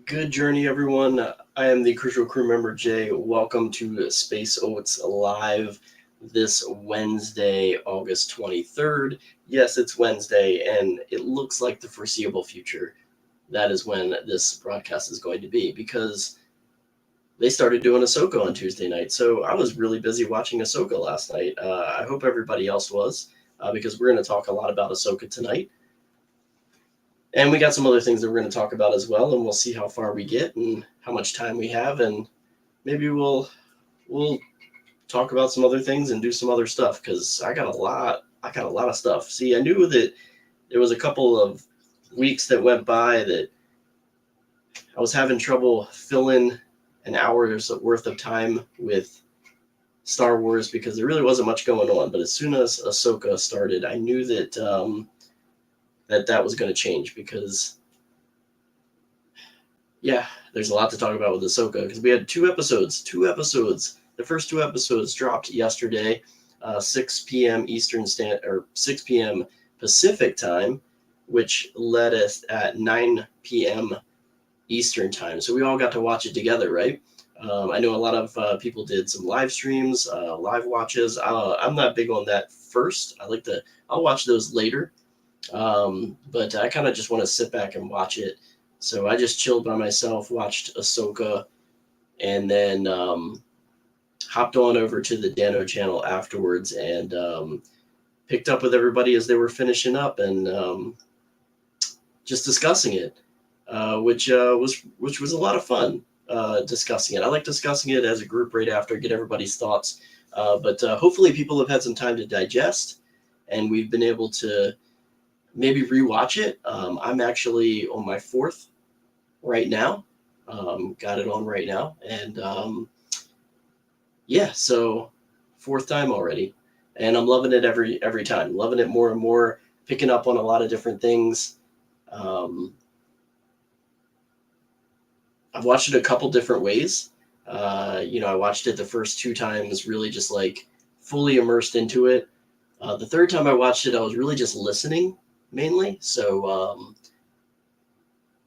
Good journey, everyone. I am the Crucial Crew member Jay. Welcome to Space Oats Live this Wednesday, August 23rd. Yes, it's Wednesday, and it looks like the foreseeable future. That is when this broadcast is going to be because they started doing Ahsoka on Tuesday night. So I was really busy watching Ahsoka last night. I hope everybody else was because we're going to talk a lot about Ahsoka tonight. And we got some other things that we're going to talk about as well, and we'll see how far we get and how much time we have, and maybe we'll talk about some other things and do some other stuff because I got a lot of stuff. See, I knew that there was a couple of weeks that went by that I was having trouble filling an hour's worth of time with Star Wars because there really wasn't much going on. But as soon as Ahsoka started, I knew that was going to change because yeah, there's a lot to talk about with Ahsoka because we had two episodes. The first two episodes dropped yesterday, 6 p.m. Eastern Standard or 6 p.m. Pacific time, which led us at 9 p.m. Eastern time. So we all got to watch it together, right? I know a lot of people did some live streams, live watches. I'm not big on that first. I'll watch those later. But I kind of just want to sit back and watch it. So I just chilled by myself, watched Ahsoka, and then hopped on over to the Dano channel afterwards and picked up with everybody as they were finishing up and just discussing it, which was a lot of fun discussing it. I like discussing it as a group right after, get everybody's thoughts. But hopefully people have had some time to digest, and we've been able to maybe rewatch it. I'm actually on my fourth right now. Got it on right now, and yeah, so fourth time already, and I'm loving it every time. Loving it more and more. Picking up on a lot of different things. Um, I've watched it a couple different ways. I watched it the first two times really just like fully immersed into it. The third time I watched it, I was really just listening mainly. So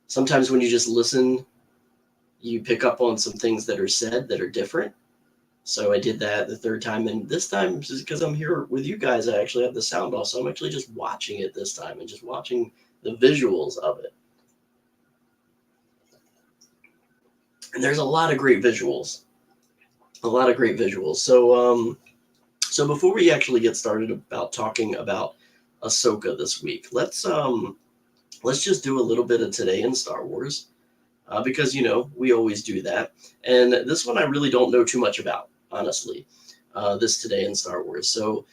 sometimes when you just listen, you pick up on some things that are said that are different. So I did that the third time, and this time, just because I'm here with you guys, I actually have the sound off, so I'm actually just watching it this time and just watching the visuals of it. And there's a lot of great visuals, a lot of great visuals. So before we actually get started about talking about Ahsoka this week, let's just do a little bit of today in Star Wars. Because we always do that, and this one I really don't know too much about, honestly. This today in Star Wars. So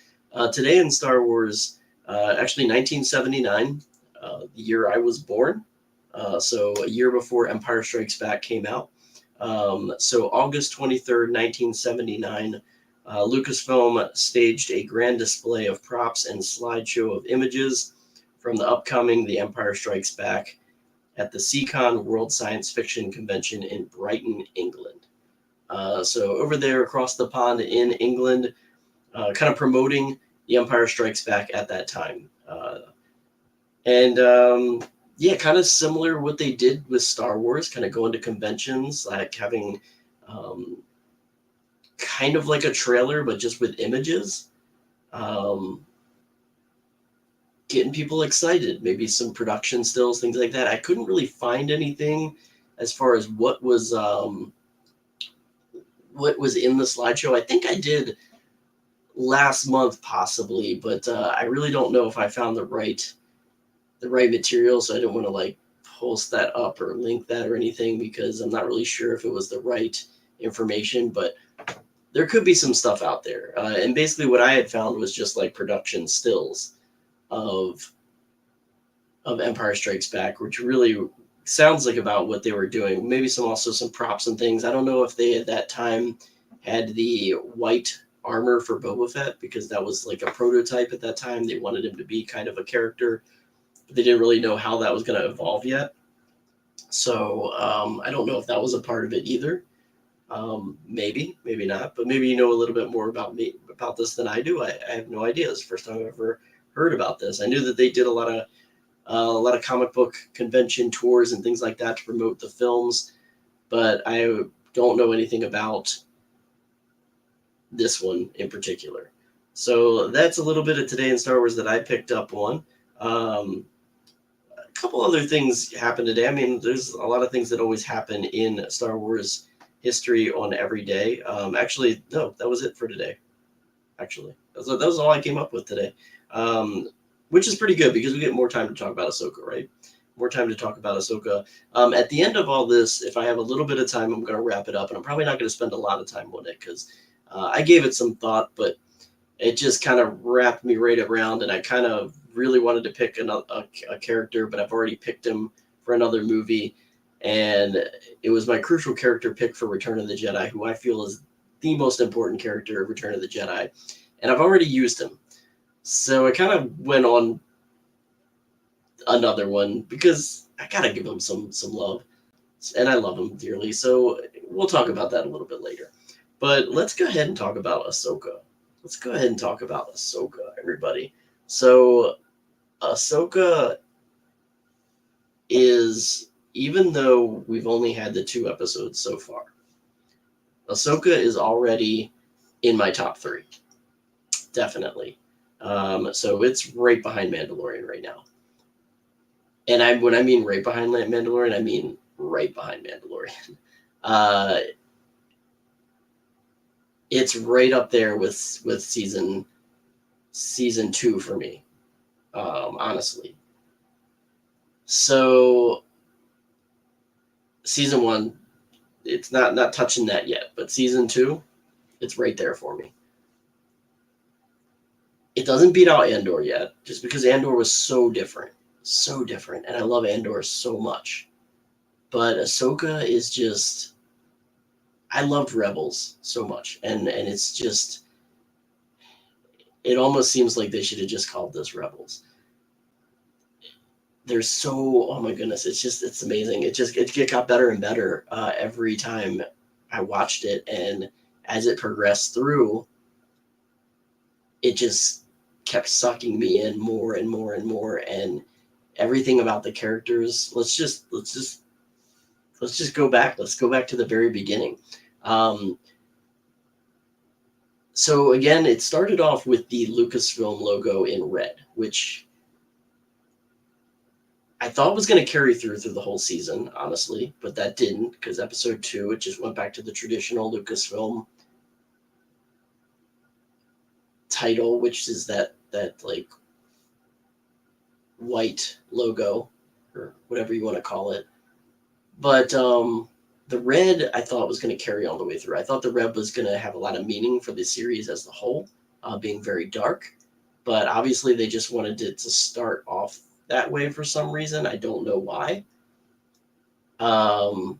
today in Star Wars, actually 1979, the year I was born. So a year before Empire Strikes Back came out. So August 23rd, 1979, Lucasfilm staged a grand display of props and slideshow of images from the upcoming The Empire Strikes Back at the CCon World Science Fiction Convention in Brighton, England. So over there across the pond in England, kind of promoting The Empire Strikes Back at that time. And yeah, kind of similar what they did with Star Wars, kind of going to conventions, like having kind of like a trailer, but just with images. Getting people excited, maybe some production stills, things like that. I couldn't really find anything as far as what was in the slideshow. I think I did last month possibly, but I really don't know if I found the right material, so I didn't want to like post that up or link that or anything because I'm not really sure if it was the right information, but there could be some stuff out there. And basically what I had found was just like production stills of Empire Strikes Back, which really sounds like about what they were doing. Maybe some props and things. I don't know if they at that time had the white armor for Boba Fett because that was like a prototype at that time. They wanted him to be kind of a character, but they didn't really know how that was going to evolve yet. So I don't know if that was a part of it either. Maybe not, but maybe you know a little bit more about this than I do. I have no idea. It's the first time I've ever heard about this. I knew that they did a lot of a lot of comic book convention tours and things like that to promote the films, but I don't know anything about this one in particular. So that's a little bit of today in Star Wars that I picked up on. A couple other things happened today. I mean, there's a lot of things that always happen in Star Wars history on every day. Actually, no, that was it for today. Actually, that was all I came up with today, which is pretty good because we get more time to talk about Ahsoka, right? More time to talk about Ahsoka. At the end of all this, if I have a little bit of time, I'm going to wrap it up, and I'm probably not going to spend a lot of time on it because I gave it some thought, but it just kind of wrapped me right around, and I kind of really wanted to pick a character, but I've already picked him for another movie, and it was my crucial character pick for Return of the Jedi, who I feel is the most important character of Return of the Jedi, and I've already used him. So I kind of went on another one because I gotta give him some love, and I love him dearly. So we'll talk about that a little bit later. But let's go ahead and talk about Ahsoka. Let's go ahead and talk about Ahsoka, everybody. So Ahsoka is, even though we've only had the 2 episodes so far, Ahsoka is already in my top 3, definitely. So it's right behind Mandalorian right now. And when I mean right behind Mandalorian, I mean right behind Mandalorian. It's right up there with season 2 for me, honestly. So season 1, it's not touching that yet, but season 2, it's right there for me. It doesn't beat out Andor yet, just because Andor was so different, and I love Andor so much. But Ahsoka is just, I loved Rebels so much, and it's just, it almost seems like they should have just called this Rebels. They're so, oh my goodness, it's amazing. It got better and better every time I watched it, and as it progressed through, it just kept sucking me in more and more and more, and everything about the characters. Let's just go back. Let's go back to the very beginning. So again, it started off with the Lucasfilm logo in red, which I thought was going to carry through the whole season, honestly, but that didn't, because episode 2, it just went back to the traditional Lucasfilm title, which is that like white logo or whatever you want to call it. But the red I thought was going to carry all the way through. I thought the red was going to have a lot of meaning for the series as a whole, being very dark. But obviously they just wanted it to start off that way for some reason. I don't know why. And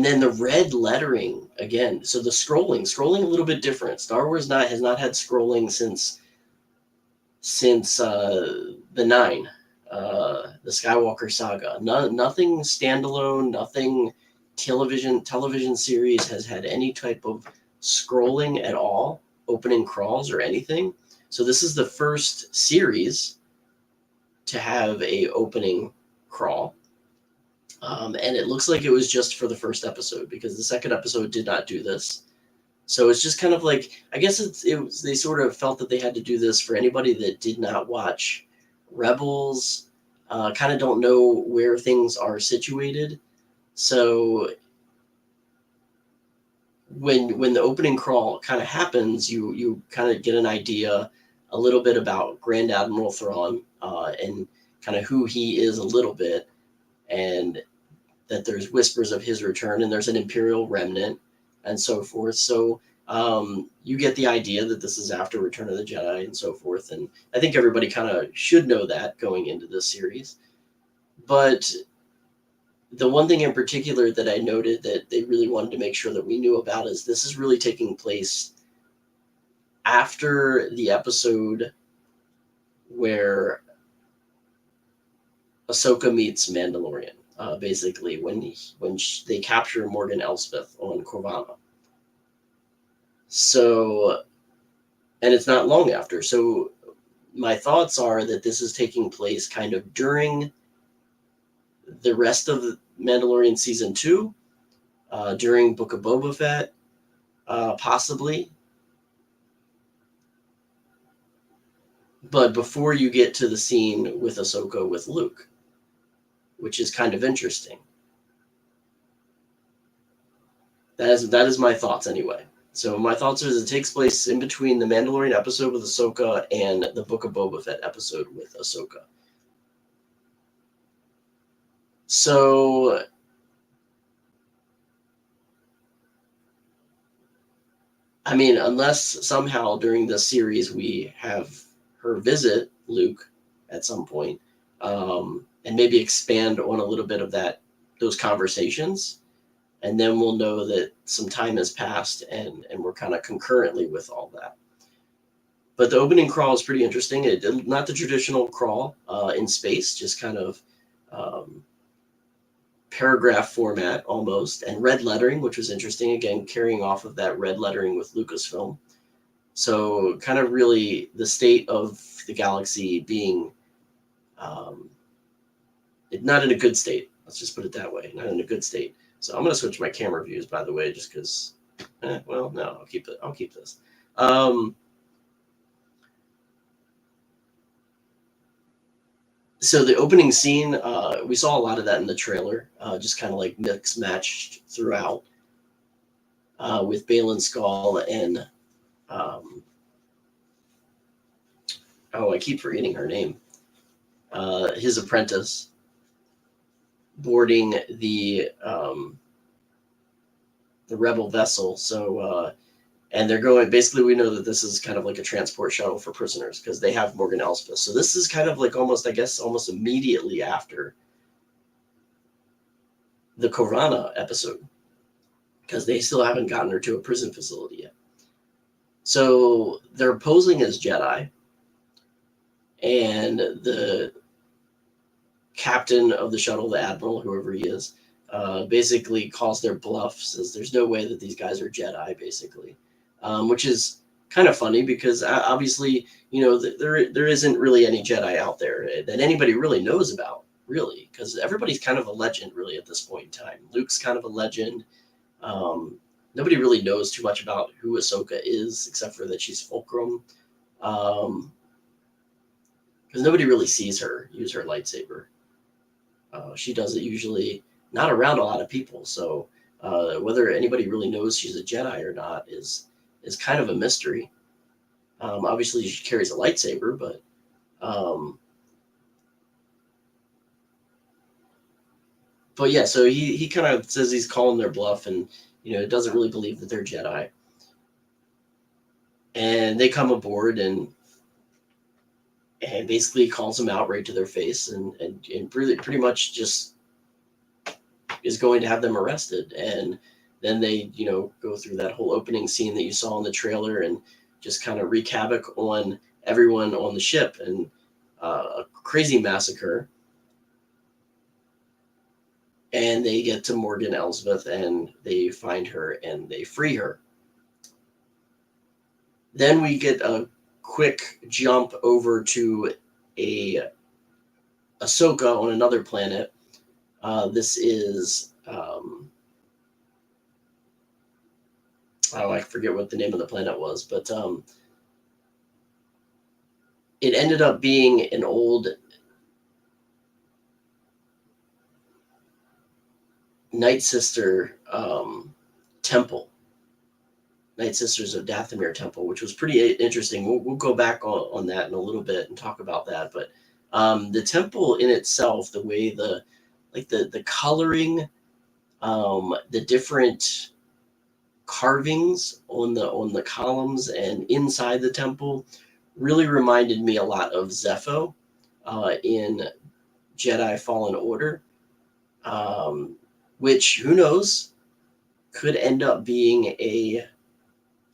then the red lettering again. So the scrolling a little bit different. Star Wars has not had scrolling since the 9, the Skywalker saga. Nothing standalone, nothing television series has had any type of scrolling at all, opening crawls or anything. So this is the first series to have a opening crawl. And it looks like it was just for the first episode, because the second episode did not do this. So it's just kind of like, I guess they sort of felt that they had to do this for anybody that did not watch Rebels, kind of don't know where things are situated. So when the opening crawl kind of happens, you kind of get an idea a little bit about Grand Admiral Thrawn, and kind of who he is a little bit, and that there's whispers of his return, and there's an Imperial remnant, and so forth. So you get the idea that this is after Return of the Jedi and so forth. And I think everybody kind of should know that going into this series. But the one thing in particular that I noted that they really wanted to make sure that we knew about is this is really taking place after the episode where Ahsoka meets Mandalorian. Basically, when they capture Morgan Elsbeth on Corvana. So, and it's not long after. So my thoughts are that this is taking place kind of during the rest of Mandalorian Season 2, during Book of Boba Fett, possibly. But before you get to the scene with Ahsoka with Luke, which is kind of interesting. That is my thoughts anyway. So my thoughts are that it takes place in between the Mandalorian episode with Ahsoka and the Book of Boba Fett episode with Ahsoka. So I mean, unless somehow during the series we have her visit Luke at some point, and maybe expand on a little bit of those conversations, and then we'll know that some time has passed and we're kind of concurrently with all that. But the opening crawl is pretty interesting. Not the traditional crawl in space, just kind of paragraph format almost, and red lettering, which was interesting, again carrying off of that red lettering with Lucasfilm. So kind of really the state of the galaxy being not in a good state, let's just put it that way, not in a good state. So I'm going to switch my camera views, by the way, just because well, no, I'll keep this. So the opening scene, we saw a lot of that in the trailer, just kind of like mix matched throughout, with Baylan Skoll and I keep forgetting her name, his apprentice, boarding the rebel vessel. So and they're going, basically we know that this is kind of like a transport shuttle for prisoners because they have Morgan Elsbeth. So this is kind of like almost immediately after the Corana episode, because they still haven't gotten her to a prison facility yet. So they're posing as Jedi, and the captain of the shuttle, the admiral, whoever he is, basically calls their bluff, says there's no way that these guys are Jedi, basically. Which is kind of funny because obviously, there isn't really any Jedi out there that anybody really knows about, really, because everybody's kind of a legend, really, at this point in time. Luke's kind of a legend. Nobody really knows too much about who Ahsoka is, except for that she's Fulcrum. Because nobody really sees her use her lightsaber. She does it usually not around a lot of people, so whether anybody really knows she's a Jedi or not is kind of a mystery. Obviously, she carries a lightsaber, but yeah. So he kind of says he's calling their bluff, and doesn't really believe that they're Jedi. And they come aboard and basically calls them out right to their face, and pretty much just is going to have them arrested. And then they, go through that whole opening scene that you saw in the trailer and just kind of wreak havoc on everyone on the ship, and a crazy massacre. And they get to Morgan Elsbeth and they find her and they free her. Then we get a quick jump over to Ahsoka on another planet. This is I forget what the name of the planet was, but it ended up being an old Night Sister temple, Night Sisters of Dathomir temple, which was pretty interesting. We'll go back on that in a little bit and talk about that. But the temple in itself, the way the coloring, the different carvings on the columns and inside the temple really reminded me a lot of Zepho in Jedi Fallen Order, which, who knows, could end up being a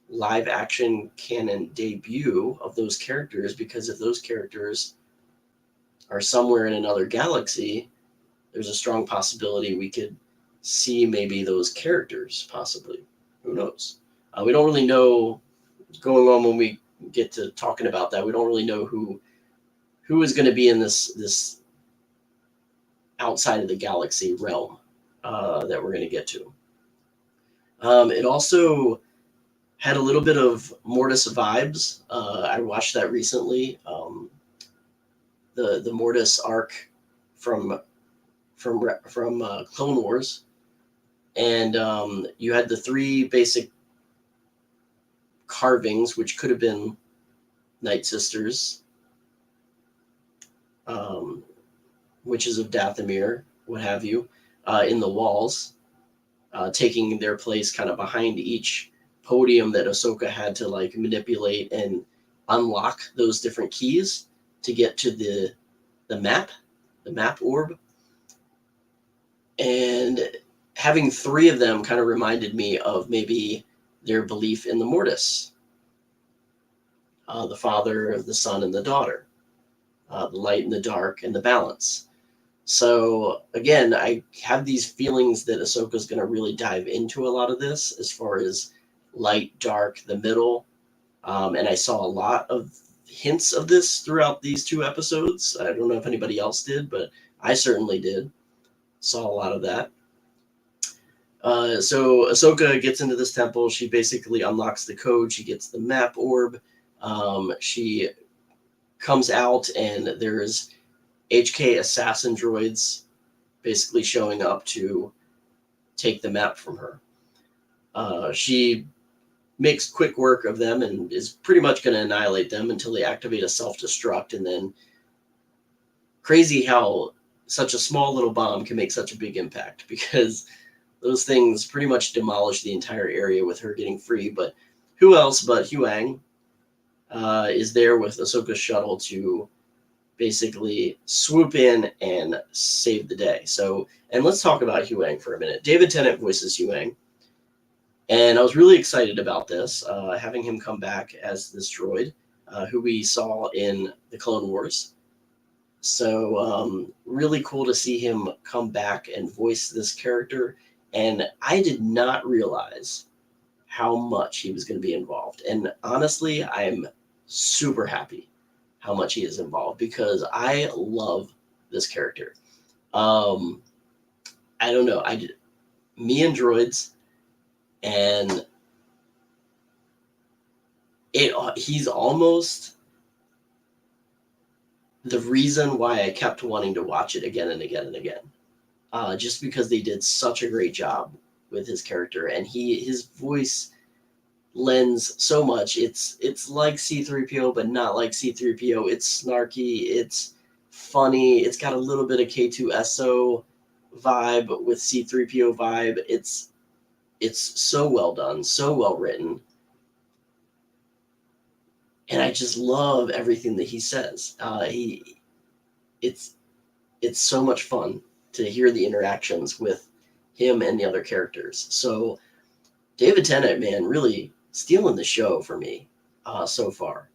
live action canon debut of those characters, because if those characters are somewhere in another galaxy, there's a strong possibility we could see maybe those characters, possibly. Who knows? We don't really know what's going on when we get to talking about that. We don't really know who who is going to be in this outside of the galaxy realm that we're going to get to. It also had a little bit of Mortis vibes. I watched that recently. The Mortis arc from Clone Wars, and you had the 3 basic carvings, which could have been Night Sisters, Witches of Dathomir, what have you, in the walls, taking their place kind of behind each podium that Ahsoka had to like manipulate and unlock those different keys to get to the map orb. And having 3 of them kind of reminded me of maybe their belief in the Mortis, the father, the son, and the daughter, the light and the dark, and the balance. So again, I have these feelings that Ahsoka's going to really dive into a lot of this as far as light, dark, the middle. And I saw a lot of hints of this throughout these 2 episodes. I don't know if anybody else did, but I certainly did. Saw a lot of that. So Ahsoka gets into this temple. She basically unlocks the code. She gets the map orb. She comes out, and there's HK assassin droids basically showing up to take the map from her. She makes quick work of them and is pretty much going to annihilate them until they activate a self-destruct. And then crazy how such a small little bomb can make such a big impact, because those things pretty much demolish the entire area with her getting free. But who else but Huyang is there with Ahsoka's shuttle to basically swoop in and save the day. So, and let's talk about Huyang for a minute. David Tennant voices Huyang, and I was really excited about this, having him come back as this droid, who we saw in the Clone Wars. So really cool to see him come back and voice this character. And I did not realize how much he was going to be involved. And honestly, I'm super happy how much he is involved, because I love this character. I don't know. Me and droids, and he's almost the reason why I kept wanting to watch it again and again and again. Just because they did such a great job with his character, and his voice lends so much. It's like C-3PO, but not like C-3PO. It's snarky, it's funny, it's got a little bit of K2SO vibe with C-3PO vibe. It's so well done, so well written, and I just love everything that he says. It's so much fun to hear the interactions with him and the other characters. So David Tennant, man, really stealing the show for me so far.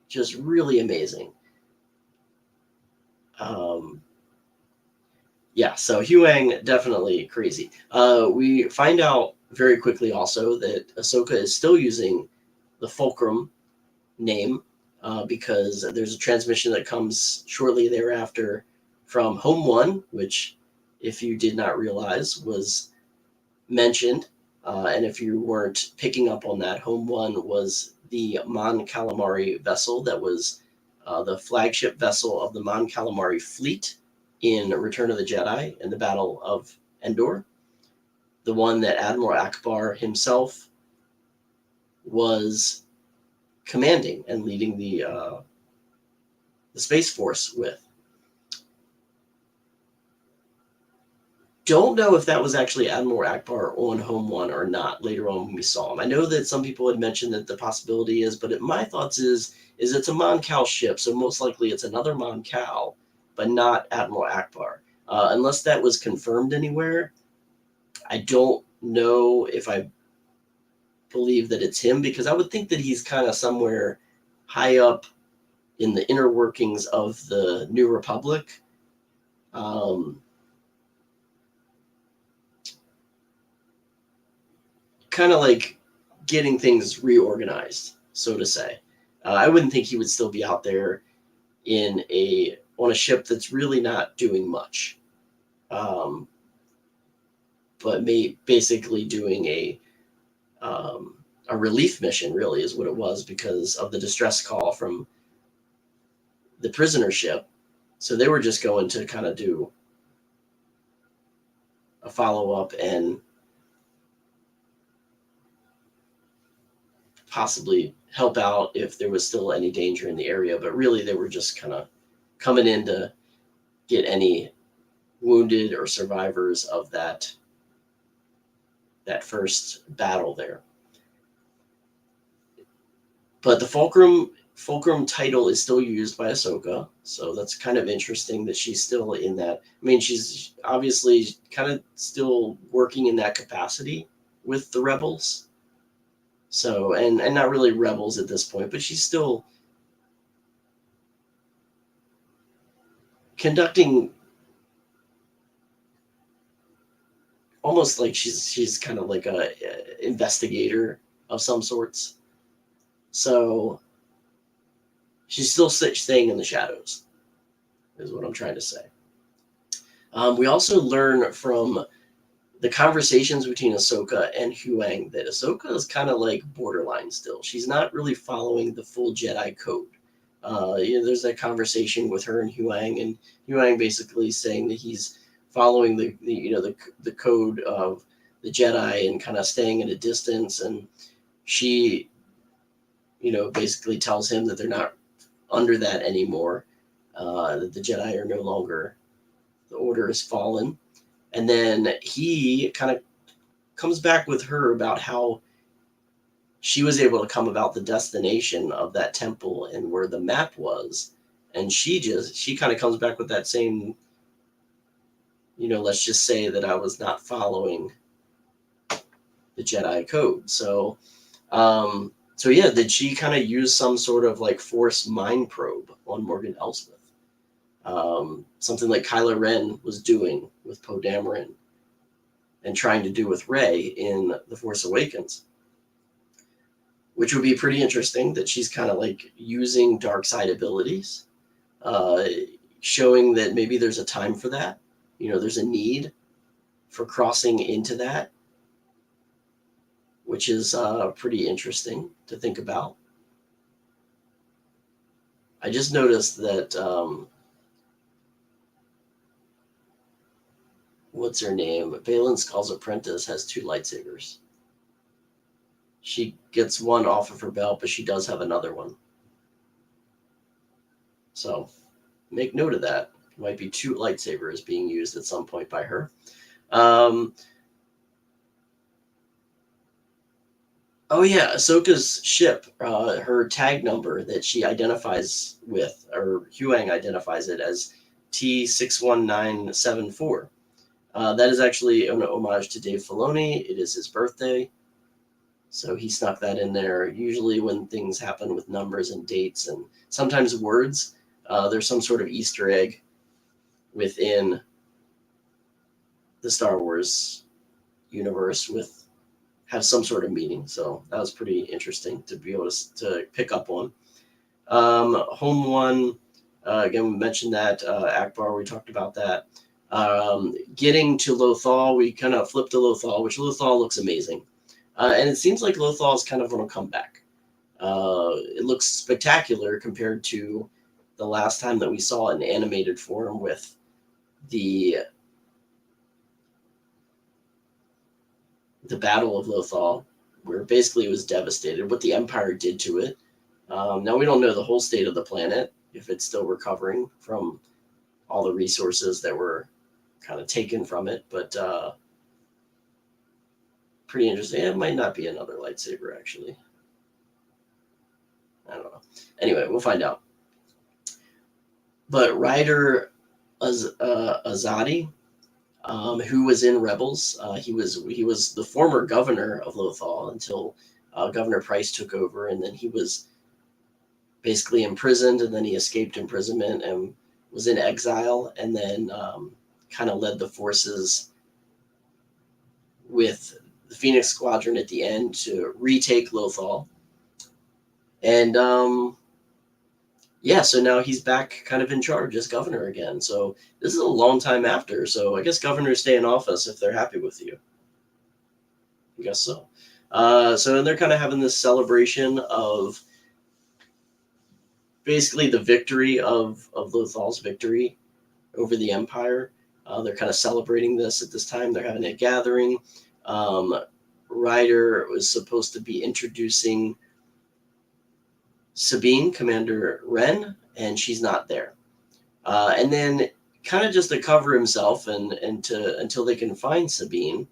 Just really amazing. Yeah, so Huyang, definitely crazy. We find out very quickly also that Ahsoka is still using the Fulcrum name because there's a transmission that comes shortly thereafter from Home One, which, if you did not realize, was mentioned. And if you weren't picking up on that, Home One was the Mon Calamari vessel that was the flagship vessel of the Mon Calamari fleet in Return of the Jedi and the Battle of Endor. The one that Admiral Akbar himself was commanding and leading the Space Force with. Don't know if that was actually Admiral Akbar on Home One or not later on when we saw him. I know that some people had mentioned that the possibility is, but my thoughts is it's a Mon Cal ship, so most likely it's another Mon Cal, but not Admiral Akbar. Unless that was confirmed anywhere, I don't know if I believe that it's him, because I would think that he's kind of somewhere high up in the inner workings of the New Republic. Kind of like getting things reorganized, so to say. I wouldn't think he would still be out there on a ship that's really not doing much, but basically doing a relief mission, really, is what it was, because of the distress call from the prisoner ship. So they were just going to kind of do a follow-up and possibly help out if there was still any danger in the area. But really, they were just kind of coming in to get any wounded or survivors of that first battle there. But the Fulcrum title is still used by Ahsoka, so that's kind of interesting that she's still in that. I mean, she's obviously kind of still working in that capacity with the rebels. So, and not really rebels at this point, but she's still conducting almost like she's kind of like a investigator of some sorts. So she's still staying in the shadows, is what I'm trying to say. We also learn from the conversations between Ahsoka and Huyang that Ahsoka is kind of like borderline still. She's not really following the full Jedi code. There's that conversation with her and Huyang basically saying that he's following the code of the Jedi and kind of staying at a distance, and she basically tells him that they're not under that anymore, that the Jedi are no longer, the order has fallen. And then he kind of comes back with her about how she was able to come about the destination of that temple and where the map was. And she kind of comes back with that same, let's just say that I was not following the Jedi code. So yeah, did she kind of use some sort of like force mind probe on Morgan Elsbeth? Something like Kylo Ren was doing with Poe Dameron and trying to do with Rey in The Force Awakens, which would be pretty interesting, that she's kind of like using dark side abilities, showing that maybe there's a time for that. There's a need for crossing into that, which is pretty interesting to think about. I just noticed that what's her name? Baylan Skull's apprentice has 2 lightsabers. She gets one off of her belt, but she does have another one. So make note of that. There might be 2 lightsabers being used at some point by her. Oh yeah, Ahsoka's ship, her tag number that she identifies with, or Huyang identifies it as T61974. That is actually an homage to Dave Filoni. It is his birthday, so he snuck that in there. Usually when things happen with numbers and dates and sometimes words, there's some sort of Easter egg within the Star Wars universe have some sort of meaning. So that was pretty interesting to be able to pick up on. Home One, again, we mentioned that. Akbar, we talked about that. Getting to Lothal, we kind of flipped to Lothal, which Lothal looks amazing. And it seems like Lothal is kind of going to come back. It looks spectacular compared to the last time that we saw it in animated form with the Battle of Lothal, where basically it was devastated, what the Empire did to it. Now, we don't know the whole state of the planet, if it's still recovering from all the resources that were kind of taken from it, but pretty interesting. It might not be another lightsaber, actually. I don't know. Anyway, we'll find out. But Ryder Azadi, who was in Rebels, he was the former governor of Lothal until Governor Price took over, and then he was basically imprisoned, and then he escaped imprisonment and was in exile, and then kind of led the forces with the Phoenix Squadron at the end to retake Lothal. And yeah, so now he's back kind of in charge as governor again. So this is a long time after. So I guess governors stay in office if they're happy with you. I guess so. So they're kind of having this celebration of basically the victory of Lothal's victory over the Empire. They're kind of celebrating this at this time. They're having a gathering. Ryder was supposed to be introducing Sabine, Commander Wren, and she's not there. And then, kind of just to cover himself and to until they can find Sabine,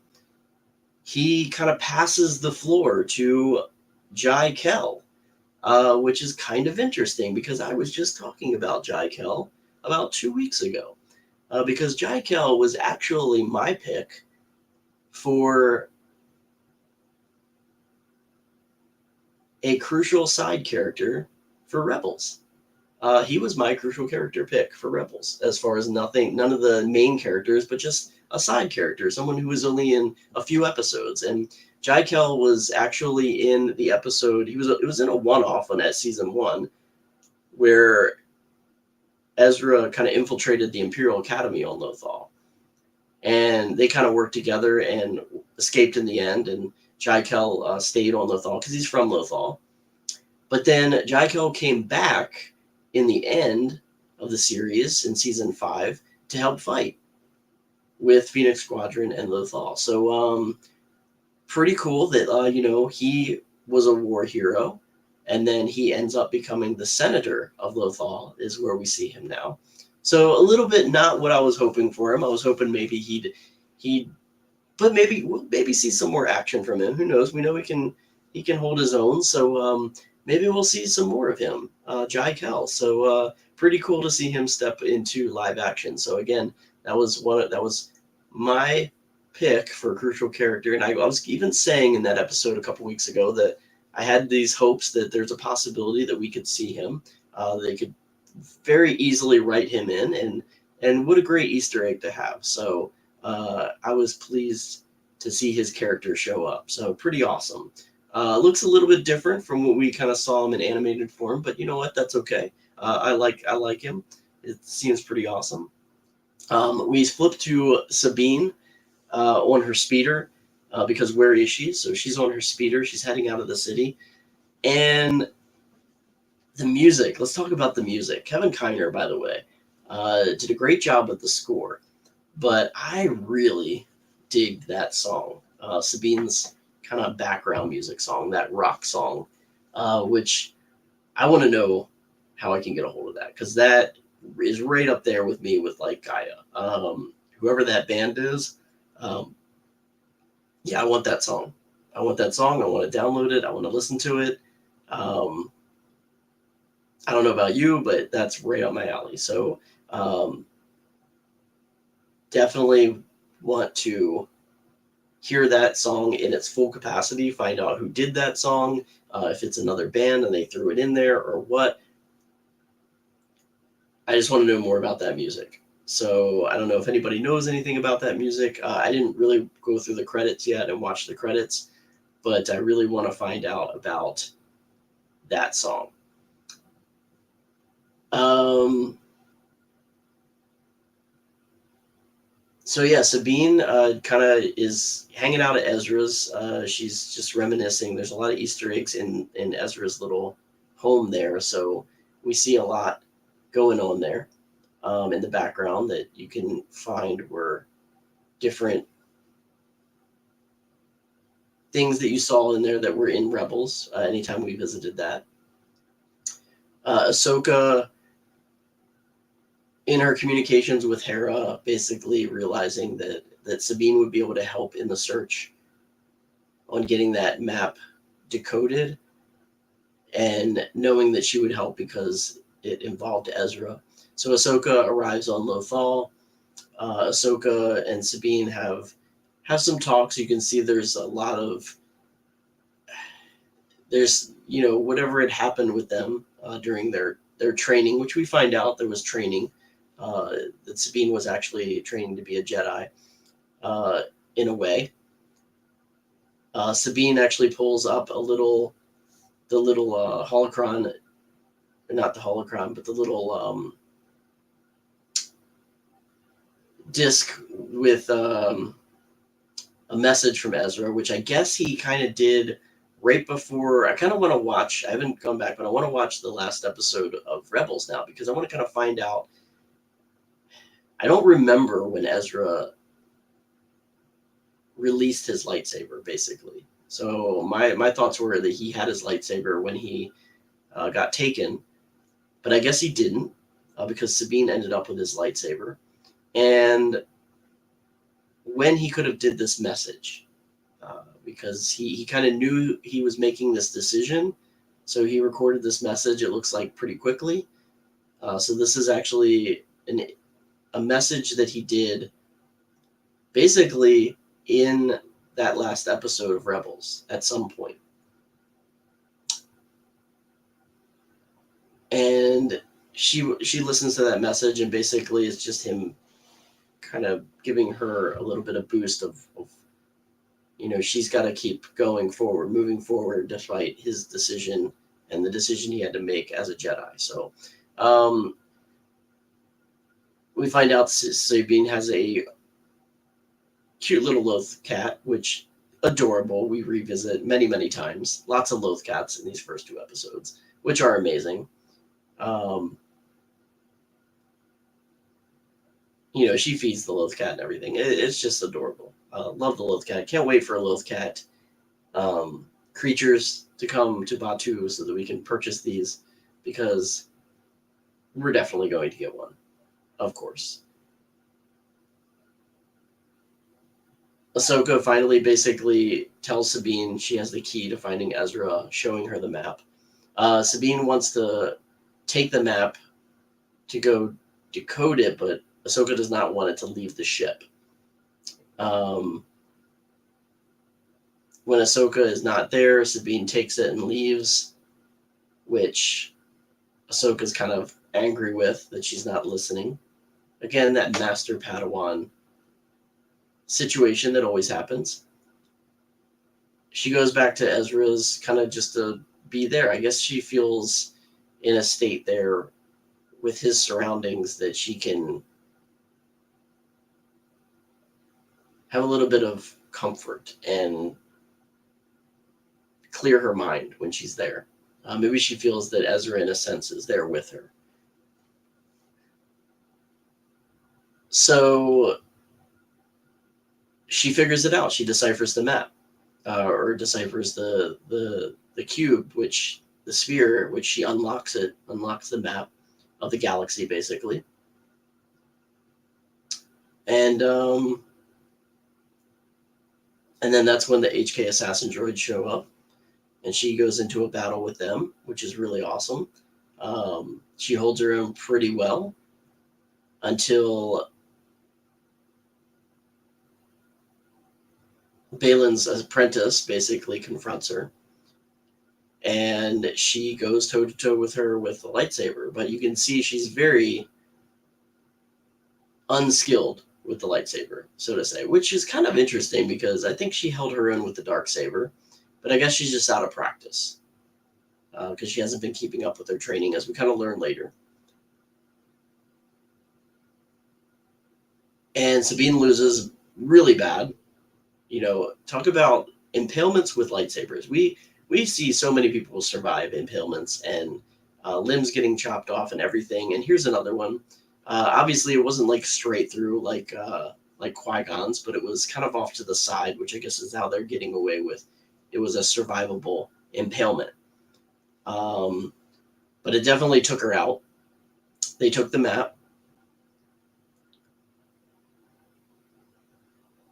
he kind of passes the floor to Jai Kell, which is kind of interesting because I was just talking about Jai Kell about 2 weeks ago. Because Jai Kell was actually my pick for a crucial side character for Rebels. He was my crucial character pick for Rebels, as far as none of the main characters, but just a side character, someone who was only in a few episodes. And Jai Kell was actually in the episode. It was in a one-off on season 1, where Ezra kind of infiltrated the Imperial Academy on Lothal, and they kind of worked together and escaped in the end. And Jai Kell stayed on Lothal because he's from Lothal. But then Jai Kell came back in the end of the series in season 5 to help fight with Phoenix Squadron and Lothal. So pretty cool that he was a war hero, and then he ends up becoming the senator of Lothal is where we see him now. So a little bit not what I was hoping for him. I was hoping maybe but maybe we'll see some more action from him. Who knows? We know he can hold his own. So maybe we'll see some more of him, Jai Kell. So pretty cool to see him step into live action. So again, that was my pick for a crucial character, and I was even saying in that episode a couple weeks ago that I had these hopes that there's a possibility that we could see him. They could very easily write him in, and what a great Easter egg to have. So I was pleased to see his character show up. So pretty awesome. Looks a little bit different from what we kind of saw him in animated form, but you know what? That's okay. I like him. It seems pretty awesome. We flip to Sabine on her speeder because where is she? So she's on her speeder. She's heading out of the city. And the music. Let's talk about the music. Kevin Kiner, by the way, did a great job with the score. But I really digged that song. Sabine's kind of background music song, that rock song, which I want to know how I can get a hold of that, because that is right up there with me with like Gaia. Whoever that band is, yeah, I want that song. I want that song. I want to download it. I want to listen to it. I don't know about you, but that's right up my alley. So definitely want to hear that song in its full capacity, find out who did that song, if it's another band and they threw it in there or what. I just want to know more about that music. So I don't know if anybody knows anything about that music. I didn't really go through the credits yet and watch the credits, but I really want to find out about that song. So yeah, Sabine kind of is hanging out at Ezra's. She's just reminiscing. There's a lot of Easter eggs in Ezra's little home there, so we see a lot going on there in the background that you can find were different things that you saw in there that were in Rebels anytime we visited that. Ahsoka, in her communications with Hera, basically realizing that Sabine would be able to help in the search on getting that map decoded, and knowing that she would help because it involved Ezra. So Ahsoka arrives on Lothal. Ahsoka and Sabine have some talks. You can see there's a lot of whatever had happened with them during their training, which we find out there was training. That Sabine was actually training to be a Jedi in a way. Sabine actually pulls up the little holocron not the holocron, but the little disc with a message from Ezra, which I guess he kind of did right before. I kind of want to watch. I haven't gone back, but I want to watch the last episode of Rebels now because I want to kind of find out. I don't remember when Ezra released his lightsaber, basically. So my thoughts were that he had his lightsaber when he got taken, but I guess he didn't because Sabine ended up with his lightsaber. And when he could have did this message, because he kind of knew he was making this decision, so he recorded this message. It looks like pretty quickly. So this is actually a message that he did basically in that last episode of Rebels at some point. And she listens to that message, and basically it's just him kind of giving her a little bit of boost of she's got to keep going forward, moving forward, despite his decision and the decision he had to make as a Jedi. So we find out Sabine has a cute little loth cat, which adorable. We revisit many, many times. Lots of loth cats in these first 2 episodes, which are amazing. She feeds the loth cat and everything. It's just adorable. Love the loth cat. Can't wait for a loth cat creatures to come to Batu so that we can purchase these, because we're definitely going to get one, of course. Ahsoka finally basically tells Sabine she has the key to finding Ezra, showing her the map. Sabine wants to take the map to go decode it, but Ahsoka does not want it to leave the ship. When Ahsoka is not there, Sabine takes it and leaves, which Ahsoka's kind of angry with, that she's not listening. Again, that Master Padawan situation that always happens. She goes back to Ezra's kind of just to be there. I guess she feels in a state there with his surroundings that she can have a little bit of comfort and clear her mind when she's there. Maybe she feels that Ezra, in a sense, is there with her. So she figures it out. She deciphers the map, or deciphers the cube, the sphere, which she unlocks the map of the galaxy, basically. And then that's when the HK assassin droids show up, and she goes into a battle with them, which is really awesome. She holds her own pretty well until Balin's apprentice basically confronts her, and she goes toe-to-toe with her with the lightsaber. But you can see she's very unskilled with the lightsaber, so to say, which is kind of interesting because I think she held her own with the dark saber, but I guess she's just out of practice because she hasn't been keeping up with her training, as we kind of learn later. And Sabine loses really bad. Talk about impalements with lightsabers. We see so many people survive impalements and limbs getting chopped off and everything. And here's another one. Obviously, it wasn't like straight through like Qui-Gon's, but it was kind of off to the side, which I guess is how they're getting away with. It was a survivable impalement. But it definitely took her out. They took the map.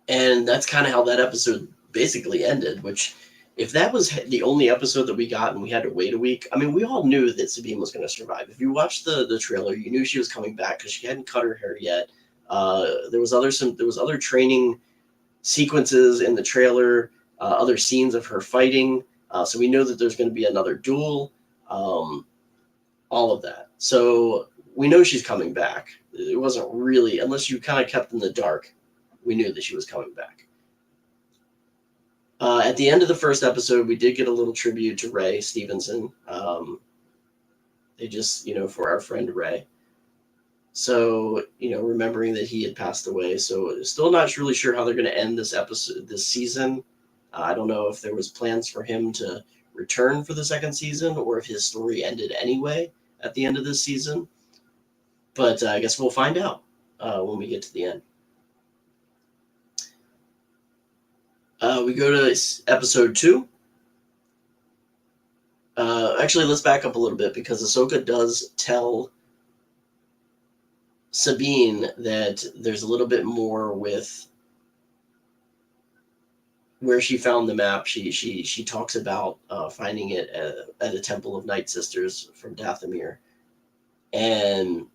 And that's kind of how that episode basically ended, which, if that was the only episode that we got and we had to wait a week, I mean, we all knew that Sabine was going to survive. If you watched the trailer, you knew she was coming back because she hadn't cut her hair yet. There was other training sequences in the trailer, other scenes of her fighting. So we know that there's going to be another duel, all of that. So we know she's coming back. It wasn't really, unless you kind of kept in the dark, we knew that she was coming back. At the end of the first episode, we did get a little tribute to Ray Stevenson. They just, for our friend Ray. So, remembering that he had passed away. So still not really sure how they're going to end this season. I don't know if there was plans for him to return for the second season or if his story ended anyway at the end of this season. But I guess we'll find out when we get to the end. We go to episode 2. Actually, let's back up a little bit because Ahsoka does tell Sabine that there's a little bit more with where she found the map. She talks about finding it at a temple of Night Sisters from Dathomir. And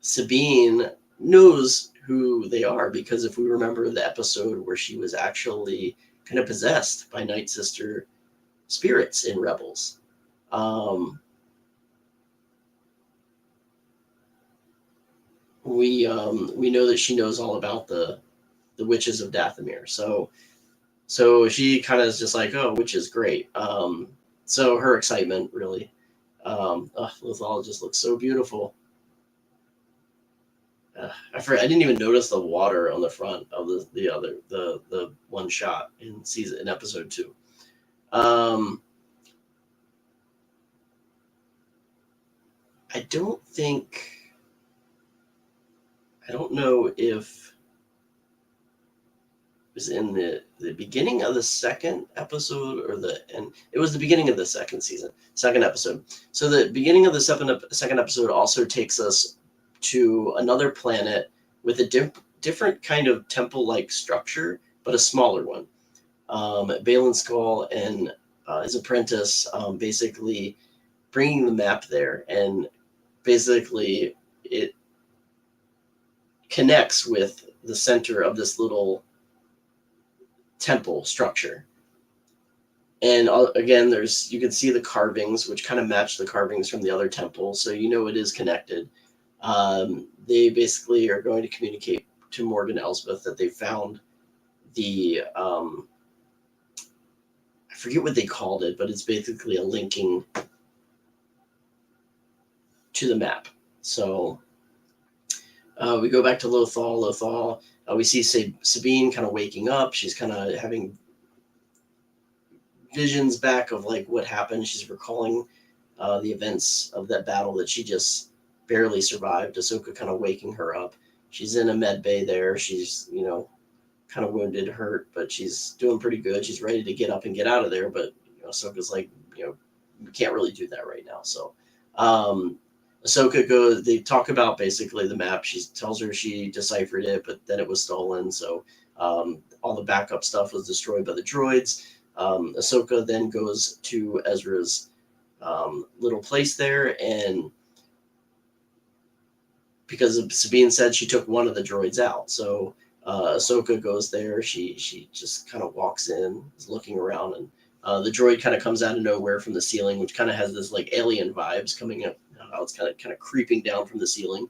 Sabine knows who they are because if we remember the episode where she was actually kind of possessed by Night Sister spirits in Rebels. We know that she knows all about the witches of Dathomir. So she kind of is just like, oh, which is great. So her excitement really. Lothal just looks so beautiful. I didn't even notice the water on the front of the one shot in episode 2. I don't know if it was in the beginning of the second episode or it was the beginning of the second episode. So the beginning of the second episode also takes us to another planet with a different kind of temple-like structure, but a smaller one. Balin Skull and his apprentice basically bringing the map there, and basically it connects with the center of this little temple structure. And again, you can see the carvings, which kind of match the carvings from the other temple, so it is connected. They basically are going to communicate to Morgan Elsbeth that they found the I forget what they called it, but it's basically a linking to the map. So we go back to Lothal. We see Sabine kind of waking up. She's kind of having visions back of like what happened. She's recalling the events of that battle that she just barely survived. Ahsoka kind of waking her up. She's in a med bay there. She's, kind of wounded, hurt, but she's doing pretty good. She's ready to get up and get out of there. But Ahsoka's like, we can't really do that right now. So Ahsoka goes, they talk about basically the map. She tells her she deciphered it, but then it was stolen. So all the backup stuff was destroyed by the droids. Ahsoka then goes to Ezra's little place there, and because Sabine said she took one of the droids out. So Ahsoka goes there. She just kind of walks in, is looking around, and the droid kind of comes out of nowhere from the ceiling, which kind of has this like alien vibes coming up. It's kind of creeping down from the ceiling.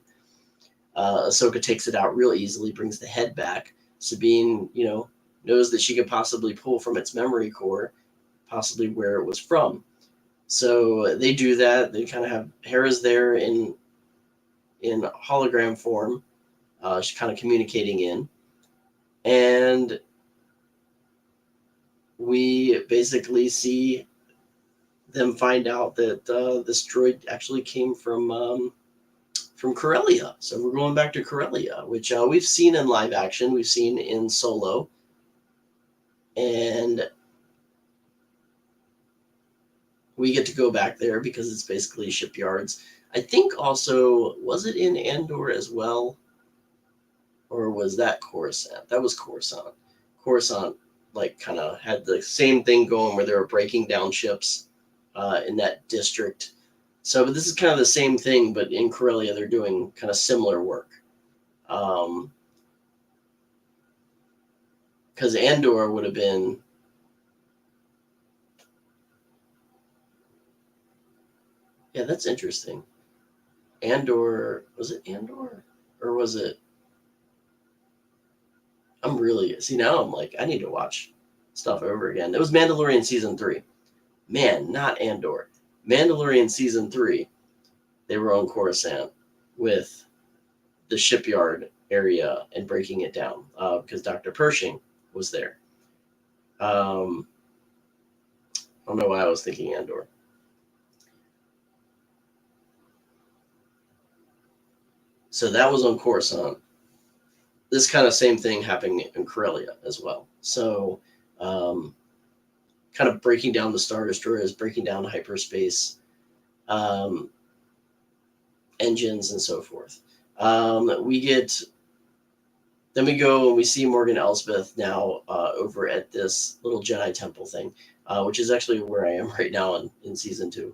Ahsoka takes it out real easily, brings the head back. Sabine, knows that she could possibly pull from its memory core, possibly where it was from. So they do that. They kind of have Hera's there in hologram form. She's kind of communicating in. And we basically see them find out that this droid actually came from Corellia. So we're going back to Corellia, which we've seen in live action. We've seen in Solo. And we get to go back there because it's basically shipyards. I think also, was it in Andor as well? Or was that Coruscant? That was Coruscant. Coruscant, like, kind of had the same thing going where they were breaking down ships in that district. So, but this is kind of the same thing, but in Corellia, they're doing kind of similar work. Because Andor would have been... Yeah, that's interesting. Andor... Was it Andor? Or was it... I'm really... See, now I'm like, I need to watch stuff over again. It was Mandalorian Season 3. Man, not Andor. Mandalorian Season 3 they were on Coruscant with the shipyard area and breaking it down because Dr. Pershing was there. I don't know why I was thinking Andor. So that was on Coruscant. This kind of same thing happening in Corellia as well. So kind of breaking down the Star Destroyers, breaking down hyperspace engines and so forth. Then we go and we see Morgan Elsbeth now over at this little Jedi temple thing, which is actually where I am right now in season 2.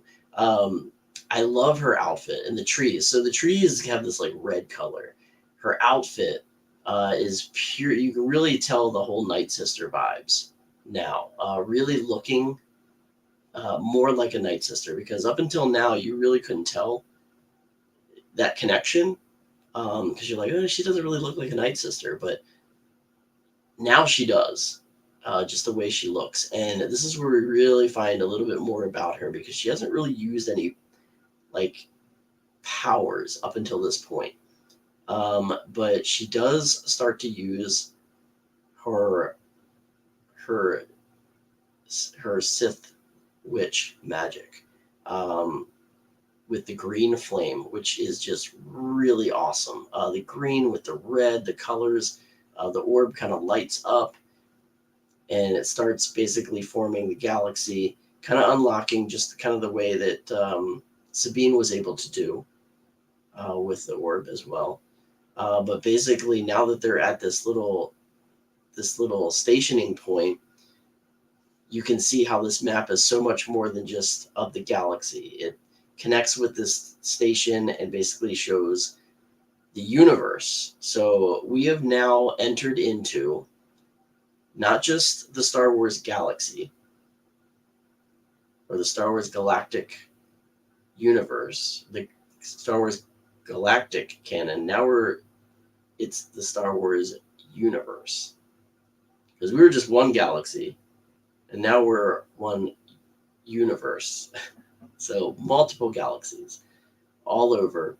I love her outfit and the trees. So the trees have this like red color. Her outfit is pure. You can really tell the whole Night Sister vibes now. Really looking more like a Night Sister, because up until now you really couldn't tell that connection. Because you're like, oh, she doesn't really look like a Night Sister, but now she does, just the way she looks. And this is where we really find a little bit more about her, because she hasn't really used any like powers up until this point. But she does start to use her Sith witch magic. With the green flame, which is just really awesome. The green with the red, the colors, the orb kind of lights up and it starts basically forming the galaxy, kind of unlocking just kind of the way that Sabine was able to do with the orb as well. But basically now that they're at this little stationing point, you can see how this map is so much more than just of the galaxy. It connects with this station and basically shows the universe. So we have now entered into not just the Star Wars galaxy or the Star Wars galactic universe, the Star Wars galactic canon. Now it's the Star Wars universe, because we were just one galaxy and now we're one universe. So multiple galaxies all over.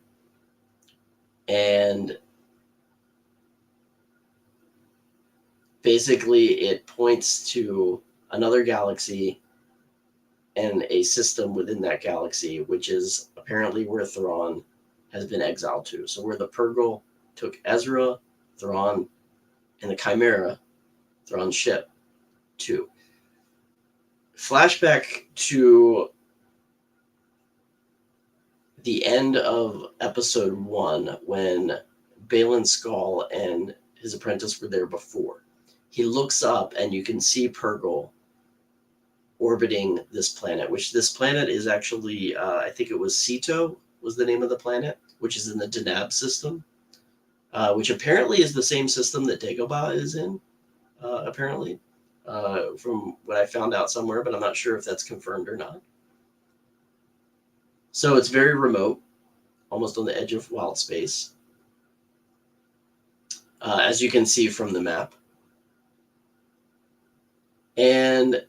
And basically it points to another galaxy and a system within that galaxy, which is apparently where Thrawn has been exiled to. So where the Purrgil took Ezra, Thrawn, and the Chimera, Thrawn's ship, to. Flashback to the end of episode 1, when Baylan Skoll and his apprentice were there before. He looks up and you can see Purrgil orbiting this planet, which this planet is actually, I think it was Ceto was the name of the planet, which is in the Denab system, which apparently is the same system that Dagobah is in, apparently, from what I found out somewhere, but I'm not sure if that's confirmed or not. So it's very remote, almost on the edge of wild space, as you can see from the map. And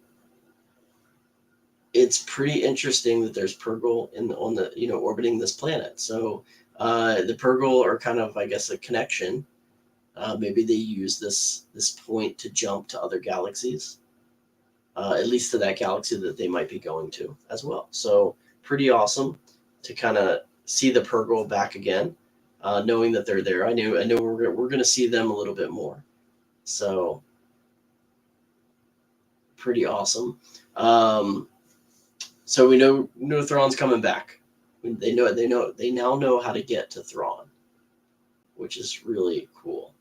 it's pretty interesting that there's Purrgil on the orbiting this planet. So the Purrgil are kind of, I guess, a connection. Maybe they use this point to jump to other galaxies, at least to that galaxy that they might be going to as well. So pretty awesome to kind of see the Purrgil back again, knowing that they're there. I know we're going to see them a little bit more. So pretty awesome. So we know Thrawn's coming back. They now know how to get to Thrawn, which is really cool.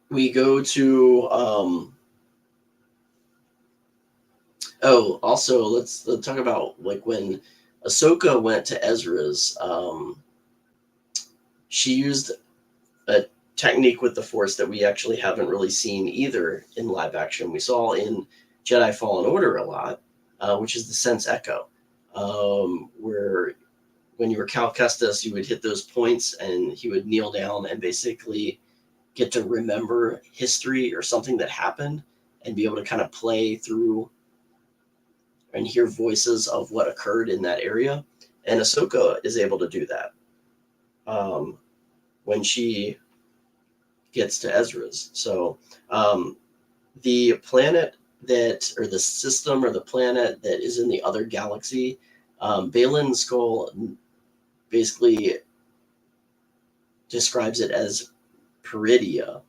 We go to also let's talk about like when Ahsoka went to Ezra's. She used a technique with the Force that we actually haven't really seen either in live action. We saw in Jedi Fallen Order a lot, which is the Sense Echo, where when you were Cal Kestis, you would hit those points and he would kneel down and basically get to remember history or something that happened and be able to kind of play through and hear voices of what occurred in that area. And Ahsoka is able to do that when she gets to Ezra's. So the planet that, or the system or the planet that is in the other galaxy, Baylan Skull basically describes it as Peridia,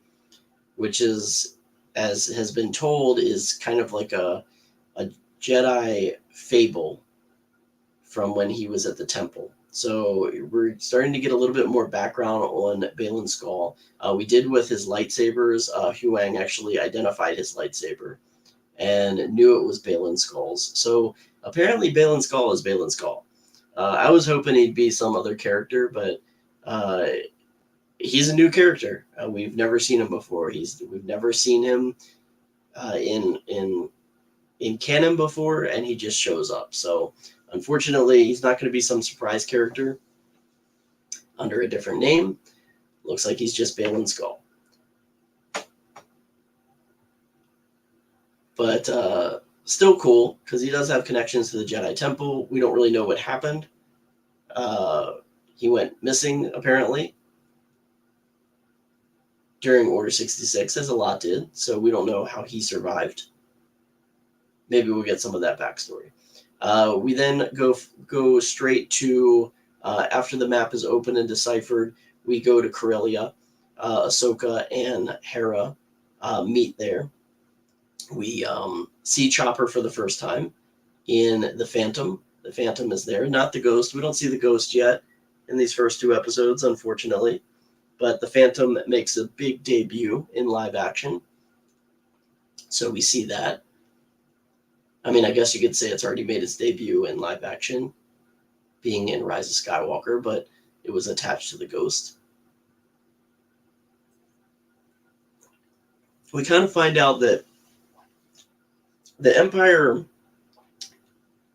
which is, as has been told, is kind of like a Jedi fable from when he was at the temple. So we're starting to get a little bit more background on Baylan Skull. We did with his lightsabers. Huang actually identified his lightsaber and knew it was Baylan Skull's. So apparently Baylan Skull is Baylan Skull. I was hoping he'd be some other character, but he's a new character. We've never seen him before. We've never seen him in canon before, and he just shows up. So unfortunately, he's not going to be some surprise character under a different name. Looks like he's just Baylan Skull. But still cool, because he does have connections to the Jedi Temple. We don't really know what happened. He went missing, apparently, during Order 66, as a lot did. So we don't know how he survived. Maybe we'll get some of that backstory. We then go straight to, after the map is open and deciphered, we go to Corellia. Ahsoka and Hera meet there. We see Chopper for the first time in the Phantom. The Phantom is there, not the Ghost. We don't see the Ghost yet in these first two episodes, unfortunately. But the Phantom makes a big debut in live action. So we see that. I mean, I guess you could say it's already made its debut in live action, being in Rise of Skywalker, but it was attached to the Ghost. We kind of find out that the Empire,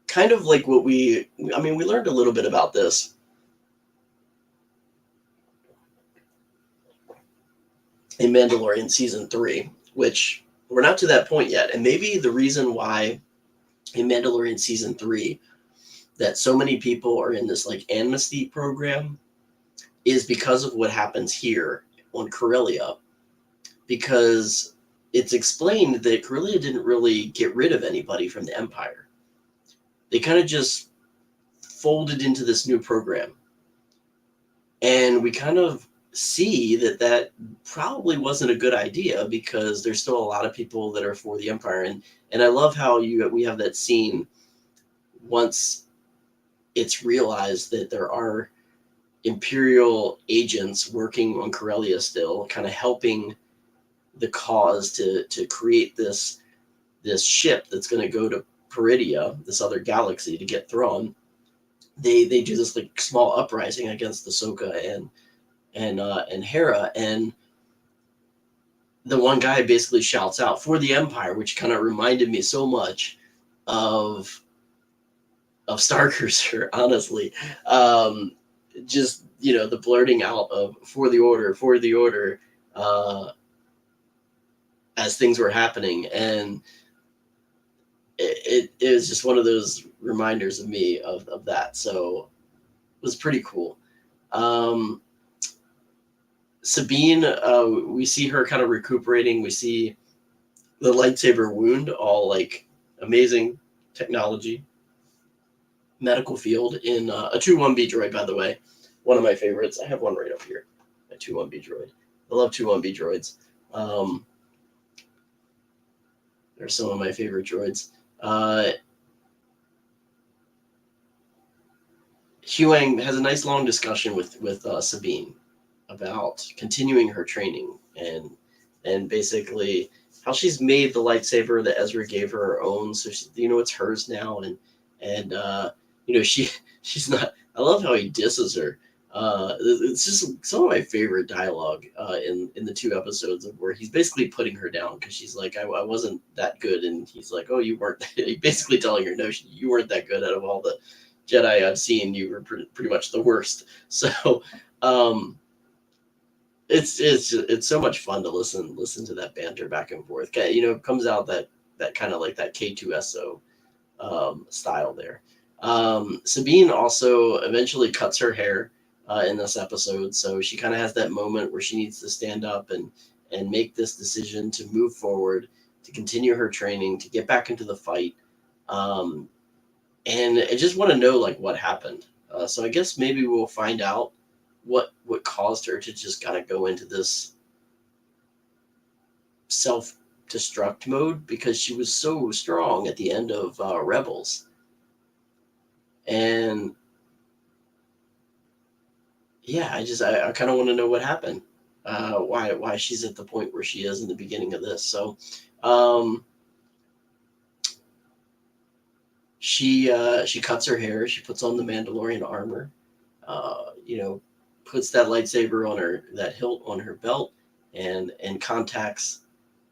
kind of like what we learned a little bit about this in Mandalorian Season 3, which we're not to that point yet. And maybe the reason why in Mandalorian Season 3 that so many people are in this like amnesty program is because of what happens here on Corellia, because it's explained that Corellia didn't really get rid of anybody from the Empire. They kind of just folded into this new program. And we kind of see that probably wasn't a good idea, because there's still a lot of people that are for the Empire. And I love how we have that scene once it's realized that there are Imperial agents working on Corellia still, kind of helping the cause to create this ship that's going to go to Peridia, this other galaxy, to get Thrawn. They do this like small uprising against Ahsoka and Hera, and the one guy basically shouts out for the Empire, which kind of reminded me so much of Starcruiser, honestly. Just, the blurting out of for the order, as things were happening. And it was just one of those reminders of me of that. So it was pretty cool. Sabine, we see her kind of recuperating. We see the lightsaber wound, all like amazing technology, medical field in a 2-1B droid, by the way. One of my favorites. I have one right up here, a 2-1B droid. I love 2-1B droids. They're some of my favorite droids. Huang has a nice long discussion with Sabine about continuing her training and basically how she's made the lightsaber that Ezra gave her own, so it's hers now, and she's not. I love how he disses her. It's just some of my favorite dialogue in the 2 episodes of where he's basically putting her down, because she's like, I wasn't that good, and he's like, oh, you weren't. Basically telling her, no, you weren't that good. Out of all the Jedi I've seen, you were pretty much the worst. So it's so much fun to listen to that banter back and forth. You know, it comes out that kind of like that K2SO style there. Sabine also eventually cuts her hair in this episode, so she kind of has that moment where she needs to stand up and make this decision to move forward, to continue her training, to get back into the fight. And I just want to know like what happened. So I guess maybe we'll find out what caused her to just kind of go into this self-destruct mode, because she was so strong at the end of Rebels. And yeah, I kind of want to know what happened, why she's at the point where she is in the beginning of this. So she cuts her hair, she puts on the Mandalorian armor, you know, puts that lightsaber on her, that hilt on her belt, and contacts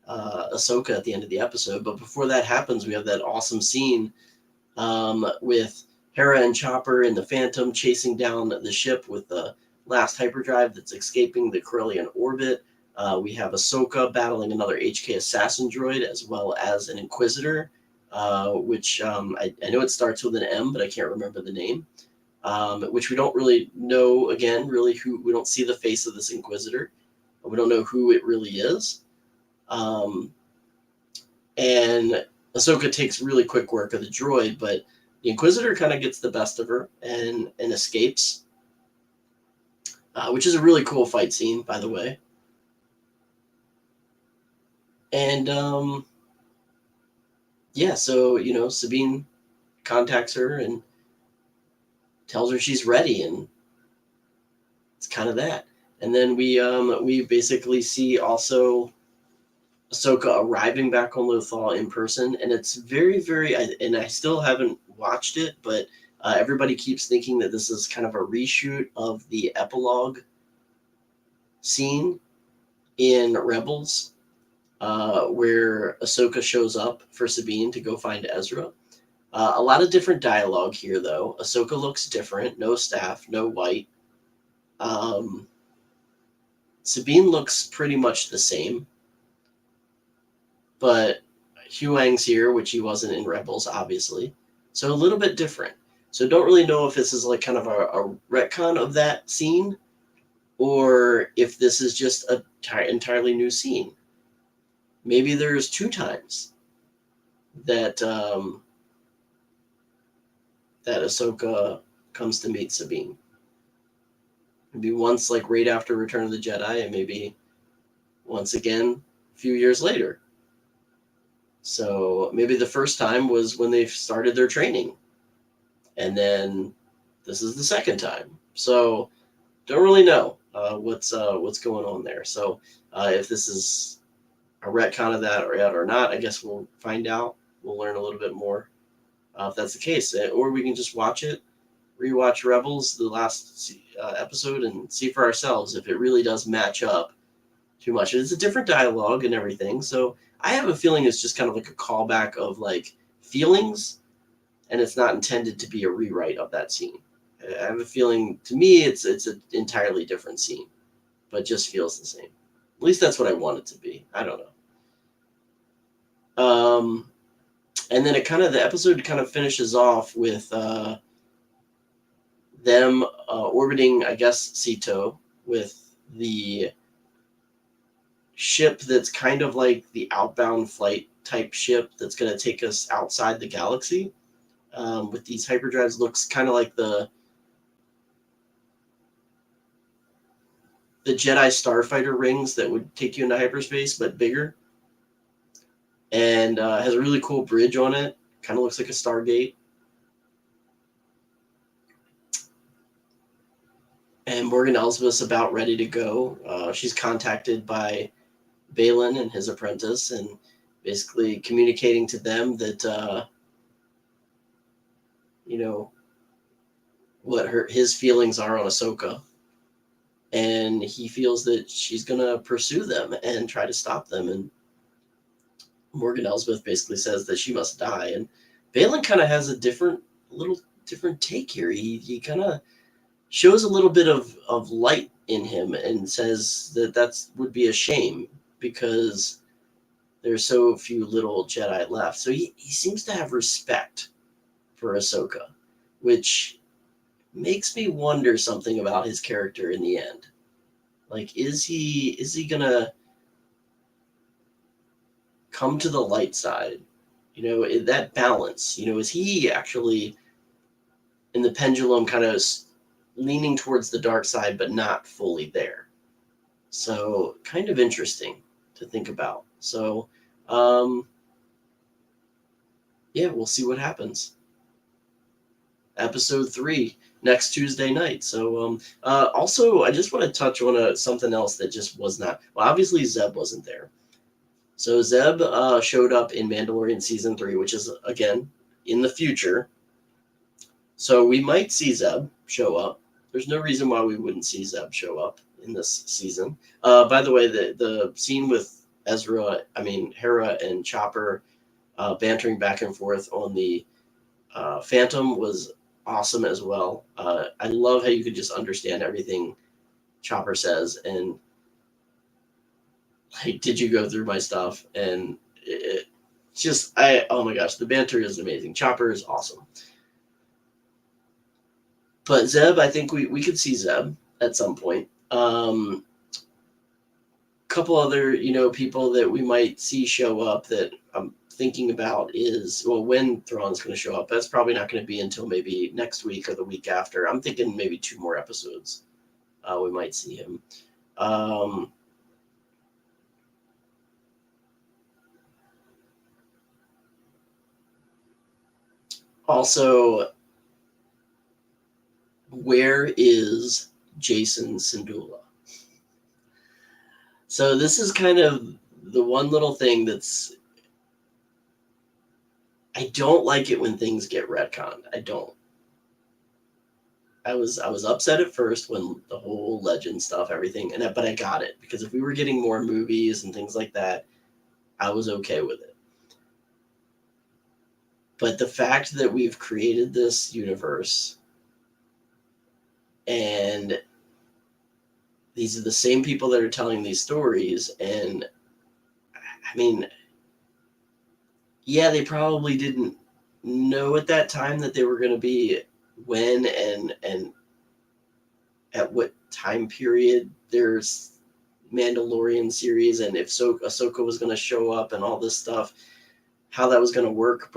Ahsoka at the end of the episode. But before that happens, we have that awesome scene with Hera and Chopper and the Phantom chasing down the ship with the last hyperdrive that's escaping the Corellian orbit. We have Ahsoka battling another HK assassin droid, as well as an Inquisitor, which I know it starts with an M, but I can't remember the name. Which we don't really know, again, really who, we don't see the face of this Inquisitor. We don't know who it really is. And Ahsoka takes really quick work of the droid, but the Inquisitor kind of gets the best of her and escapes, which is a really cool fight scene, by the way. And yeah, so, you know, Sabine contacts her and tells her she's ready, and it's kind of that. And then we basically see also Ahsoka arriving back on Lothal in person, and it's very, very, and I still haven't watched it, but everybody keeps thinking that this is kind of a reshoot of the epilogue scene in Rebels, where Ahsoka shows up for Sabine to go find Ezra. A lot of different dialogue here, though. Ahsoka looks different. No staff, no white. Sabine looks pretty much the same. But Huang's here, which he wasn't in Rebels, obviously. So a little bit different. So don't really know if this is like kind of a retcon of that scene, or if this is just an entirely new scene. Maybe there's 2 times that that Ahsoka comes to meet Sabine. Maybe once like right after Return of the Jedi, and maybe once again a few years later. So maybe the first time was when they started their training, and then this is the second time. So don't really know what's going on there. So if this is a retcon of that or not, I guess we'll find out. We'll learn a little bit more if that's the case, or we can just watch it, rewatch Rebels, the last episode, and see for ourselves if it really does match up too much. It's a different dialogue and everything, so I have a feeling it's just kind of like a callback of like feelings, and it's not intended to be a rewrite of that scene. I have a feeling, to me, it's an entirely different scene, but just feels the same. At least that's what I want it to be. I don't know. And then the episode kind of finishes off with them orbiting, I guess, Sito with the ship that's kind of like the outbound flight type ship that's going to take us outside the galaxy. With these hyperdrives, looks kind of like the Jedi starfighter rings that would take you into hyperspace, but bigger. And has a really cool bridge on it. Kind of looks like a Stargate. And Morgan Elsbeth's about ready to go. She's contacted by Baylan and his apprentice, and basically communicating to them that, you know, what his feelings are on Ahsoka. And he feels that she's going to pursue them and try to stop them. And Morgan Elsbeth basically says that she must die. And Baylan kind of has a little different take here. He kind of shows a little bit of light in him and says that would be a shame because there's so few little Jedi left. So he seems to have respect for Ahsoka, which makes me wonder something about his character in the end. Like, is he gonna come to the light side? That balance, is he actually in the pendulum kind of leaning towards the dark side, but not fully there? So kind of interesting to think about. So, yeah, we'll see what happens. Episode 3 next Tuesday night. So, also, I just want to touch on something else that just was not. Well, obviously, Zeb wasn't there. So Zeb showed up in Mandalorian Season 3, which is, again, in the future. So we might see Zeb show up. There's no reason why we wouldn't see Zeb show up in this season. By the way, the scene with Hera and Chopper bantering back and forth on the Phantom was awesome as well. I love how you could just understand everything Chopper says, and like, did you go through my stuff? And oh my gosh, the banter is amazing. Chopper is awesome. But Zeb, I think we could see Zeb at some point. Couple other, people that we might see show up that I'm thinking about is, well, when Thrawn's going to show up. That's probably not going to be until maybe next week or the week after. I'm thinking maybe 2 more episodes. We might see him. Also, where is Jason Syndulla? So this is kind of the one little thing that's, I don't like it when things get retconned. I don't. I was upset at first when the whole legend stuff, everything, but I got it, because if we were getting more movies and things like that, I was okay with it. But the fact that we've created this universe and these are the same people that are telling these stories, and I mean, yeah, they probably didn't know at that time that they were going to be when and at what time period there's Mandalorian series, and if Ahsoka was going to show up and all this stuff, how that was going to work,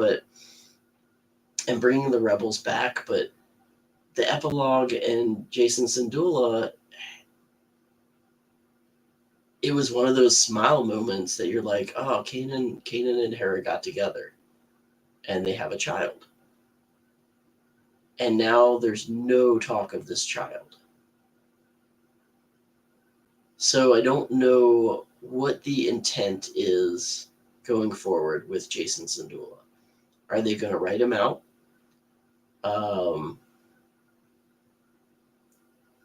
and bringing the rebels back. But the epilogue and Jason Syndulla, it was one of those smile moments that you're like, oh, Kanan and Hera got together and they have a child. And now there's no talk of this child. So I don't know what the intent is going forward with Jason Syndulla. Are they going to write him out?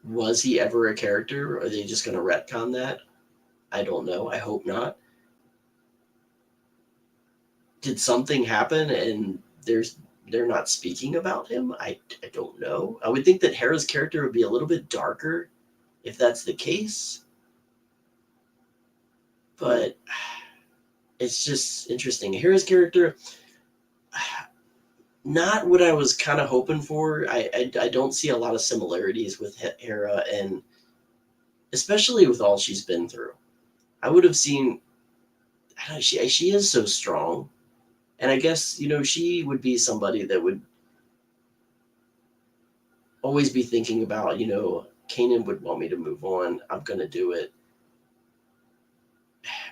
Was he ever a character? Are they just going to retcon that? I don't know. I hope not. Did something happen and they're not speaking about him? I don't know. I would think that Hera's character would be a little bit darker if that's the case. But it's just interesting. Hera's character, not what I was kind of hoping for. I don't see a lot of similarities with Hera, and especially with all she's been through. I would have seen, I don't know, she is so strong. And I guess, she would be somebody that would always be thinking about, Kanan would want me to move on. I'm going to do it.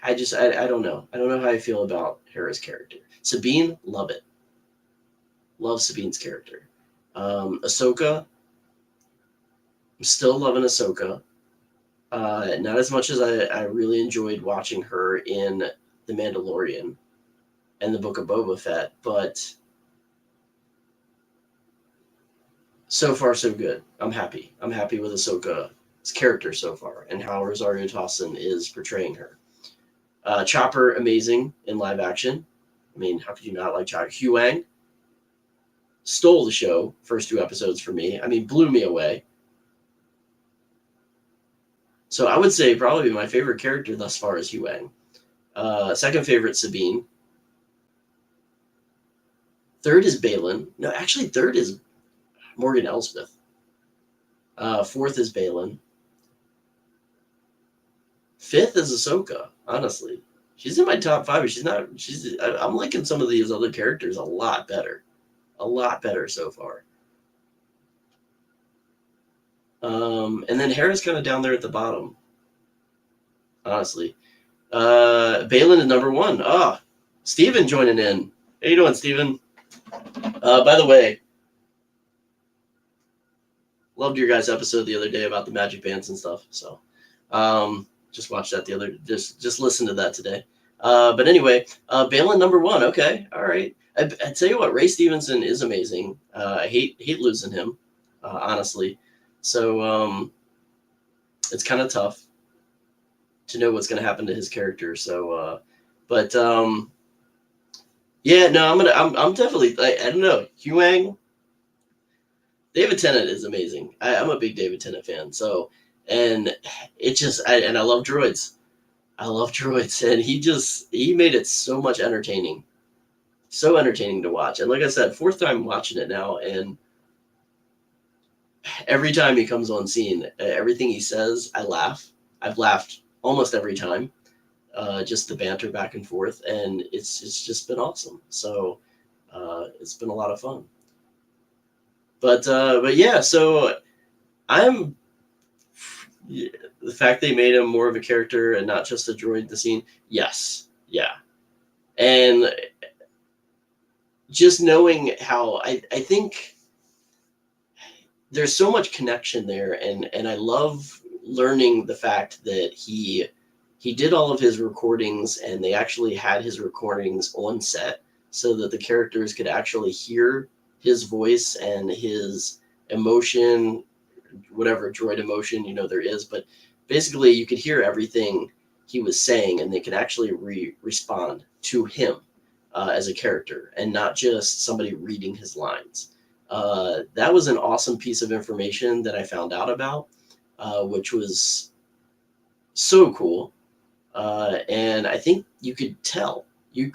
I don't know. I don't know how I feel about Hera's character. Sabine, love it. Love Sabine's character. Ahsoka, I'm still loving Ahsoka. Not as much as I really enjoyed watching her in The Mandalorian and the Book of Boba Fett, but so far so good. I'm happy. I'm happy with Ahsoka's character so far and how Rosario Dawson is portraying her. Chopper, amazing in live action. I mean, how could you not like Chopper? Huyang stole the show, first 2 episodes for me. I mean, blew me away. So I would say probably my favorite character thus far is Huang. Second favorite, Sabine. Third is Balin. No, actually, third is Morgan Elsbeth. Fourth is Balin. Fifth is Ahsoka. Honestly, she's in my top five. But she's not. I'm liking some of these other characters a lot better so far. And then Hera's kind of down there at the bottom. Honestly, Balin is number one. Steven joining in. How you doing, Steven? By the way, loved your guys' episode the other day about the magic bands and stuff. So, just watched that just listened to that today. But anyway, Balin number one. Okay, all right. I tell you what, Ray Stevenson is amazing. I hate losing him, honestly. So it's kind of tough to know what's going to happen to his character. So, but yeah, no, I'm definitely. I don't know, Huang. David Tennant is amazing. I'm a big David Tennant fan. So, and it just, I love droids. I love droids, and he made it so much entertaining, so entertaining to watch. And like I said, fourth time watching it now, and every time he comes on scene, everything he says, I laugh. I've laughed almost every time. Just the banter back and forth, and it's just been awesome. So it's been a lot of fun. But yeah, so I'm the fact they made him more of a character and not just a droid in the scene. Yes, yeah, and just knowing how I think there's so much connection there, and I love learning the fact that he did all of his recordings, and they actually had his recordings on set so that the characters could actually hear his voice and his emotion, whatever droid emotion there is, but basically you could hear everything he was saying, and they could actually respond to him as a character and not just somebody reading his lines. That was an awesome piece of information that I found out about, which was so cool. And I think you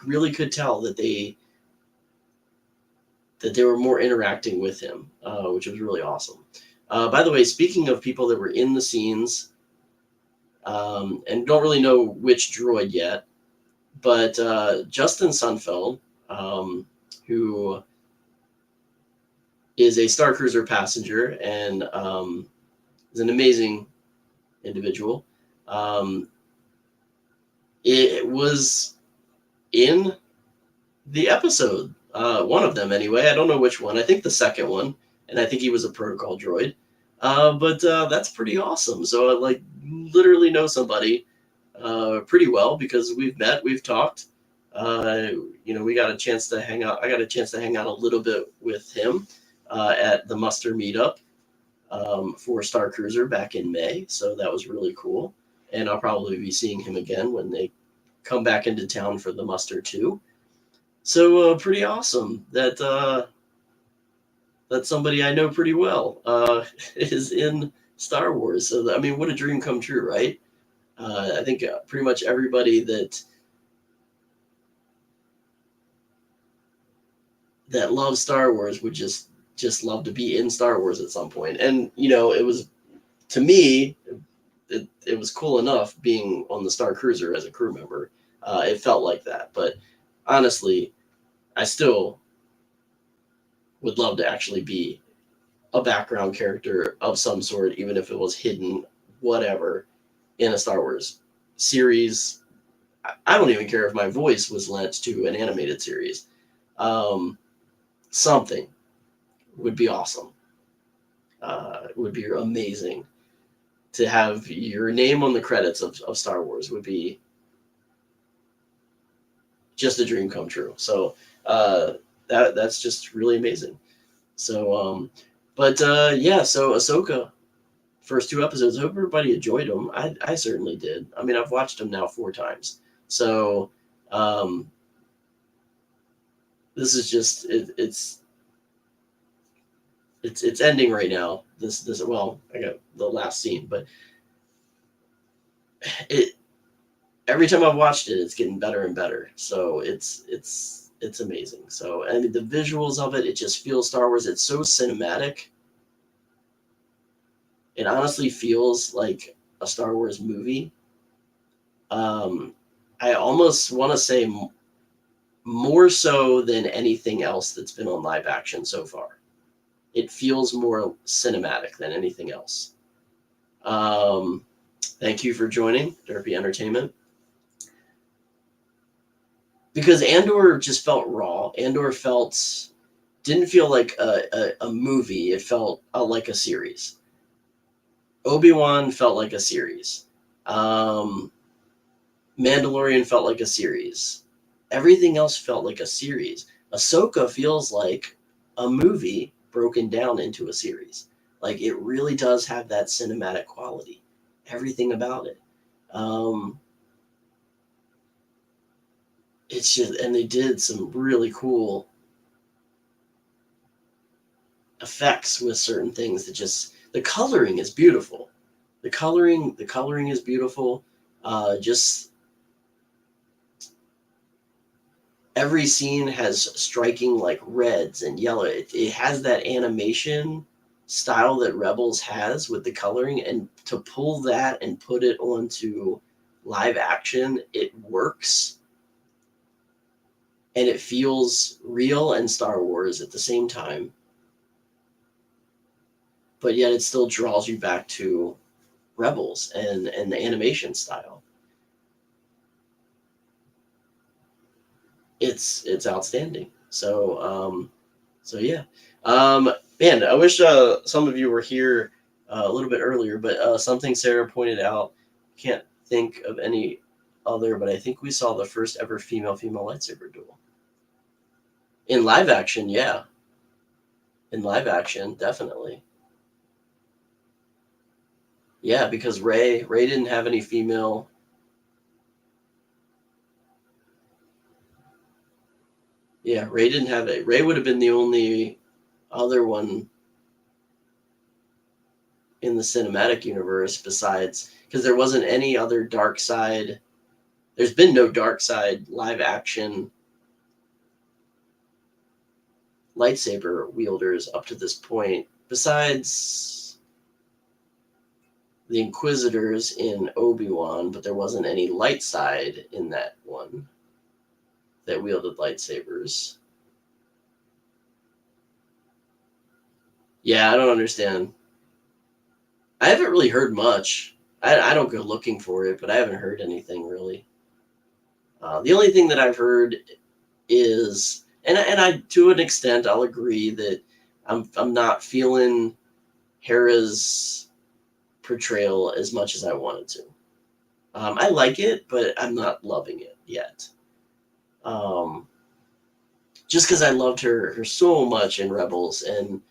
really could tell that they were more interacting with him, which was really awesome. By the way, speaking of people that were in the scenes, and don't really know which droid yet, but Justin Sunfeld, who is a Star Cruiser passenger and is an amazing individual. It was in the episode, one of them anyway. I don't know which one. I think the second one, and I think he was a protocol droid. But that's pretty awesome. So I literally know somebody pretty well because we've met, we've talked. We got a chance to hang out. I got a chance to hang out a little bit with him at the muster meetup for Star Cruiser back in May. So that was really cool. And I'll probably be seeing him again when they come back into town for the muster too. So pretty awesome that somebody I know pretty well is in Star Wars. So I mean, what a dream come true, right? I think pretty much everybody that loves Star Wars would just love to be in Star Wars at some point. And it was, to me, it was cool enough being on the Star Cruiser as a crew member. It felt like that, but honestly, I still would love to actually be a background character of some sort, even if it was hidden, whatever, in a Star Wars series. I don't even care if my voice was lent to an animated series. Something would be awesome. It would be amazing to have your name on the credits of Star Wars. Would be just a dream come true. So that's just really amazing. So yeah, so Ahsoka, first two episodes, I hope everybody enjoyed them. I certainly did. I mean, I've watched them now 4 times. So this is just it's ending right now. This well, I got the last scene, but it every time I've watched it, it's getting better and better. So it's amazing. So I mean, the visuals of it just feels Star Wars. It's so cinematic. It honestly feels like a Star Wars movie. Um, I almost want to say more so than anything else that's been on live action so far. It feels more cinematic than anything else. Thank you for joining Derpy Entertainment. Because Andor just felt raw. Andor didn't feel like a movie. It felt like a series. Obi-Wan felt like a series. Mandalorian felt like a series. Everything else felt like a series. Ahsoka feels like a movie broken down into a series. Like it really does have that cinematic quality. Everything about it. It's just, and they did some really cool effects with certain things that just, the coloring is beautiful. The coloring is beautiful. Just every scene has striking like reds and yellow. It has that animation style that Rebels has with the coloring, and to pull that and put it onto live action, it works. And it feels real and Star Wars at the same time. But yet it still draws you back to Rebels and the animation style. It's outstanding. So yeah, man, I wish some of you were here a little bit earlier, but something Sarah pointed out, can't think of any other, but I think we saw the first ever female lightsaber duel in live action. Yeah, in live action, definitely. Yeah, because Ray didn't have any female. Yeah, Ray didn't have it. Ray would have been the only other one in the cinematic universe besides, because there wasn't any other dark side. There's been no dark side live action lightsaber wielders up to this point, besides the Inquisitors in Obi-Wan, but there wasn't any light side in that one that wielded lightsabers. Yeah, I don't understand. I haven't really heard much. I don't go looking for it, but I haven't heard anything really. The only thing that I've heard is, and I to an extent I'll agree that I'm not feeling Hera's portrayal as much as I wanted to. I like it, but I'm not loving it yet. Um, just because I loved her so much in Rebels, and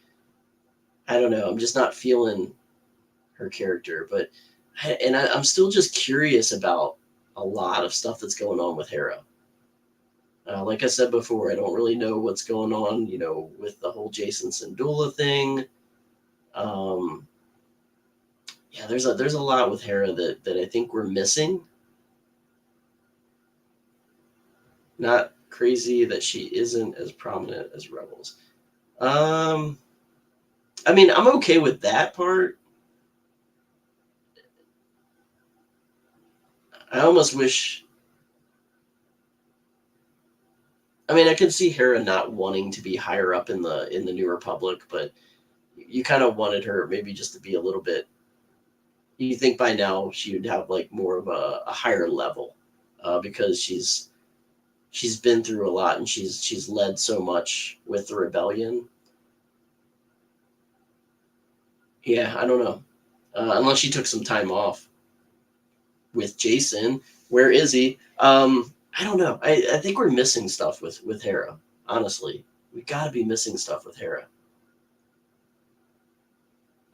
I don't know, I'm just not feeling her character. But I'm still just curious about a lot of stuff that's going on with Hera. Like I said before, I don't really know what's going on, with the whole Jason Syndulla thing. Um, yeah, there's a lot with Hera that I think we're missing. Not crazy that she isn't as prominent as Rebels. Um, I mean, I'm okay with that part. I almost wish. I mean, I can see Hera not wanting to be higher up in the New Republic, but you kind of wanted her maybe just to be a little bit. You think by now she would have like more of a higher level, because she's been through a lot and she's led so much with the rebellion. Yeah, I don't know. Unless she took some time off with Jason. Where is he? I don't know. I think we're missing stuff with Hera. Honestly, we got to be missing stuff with Hera.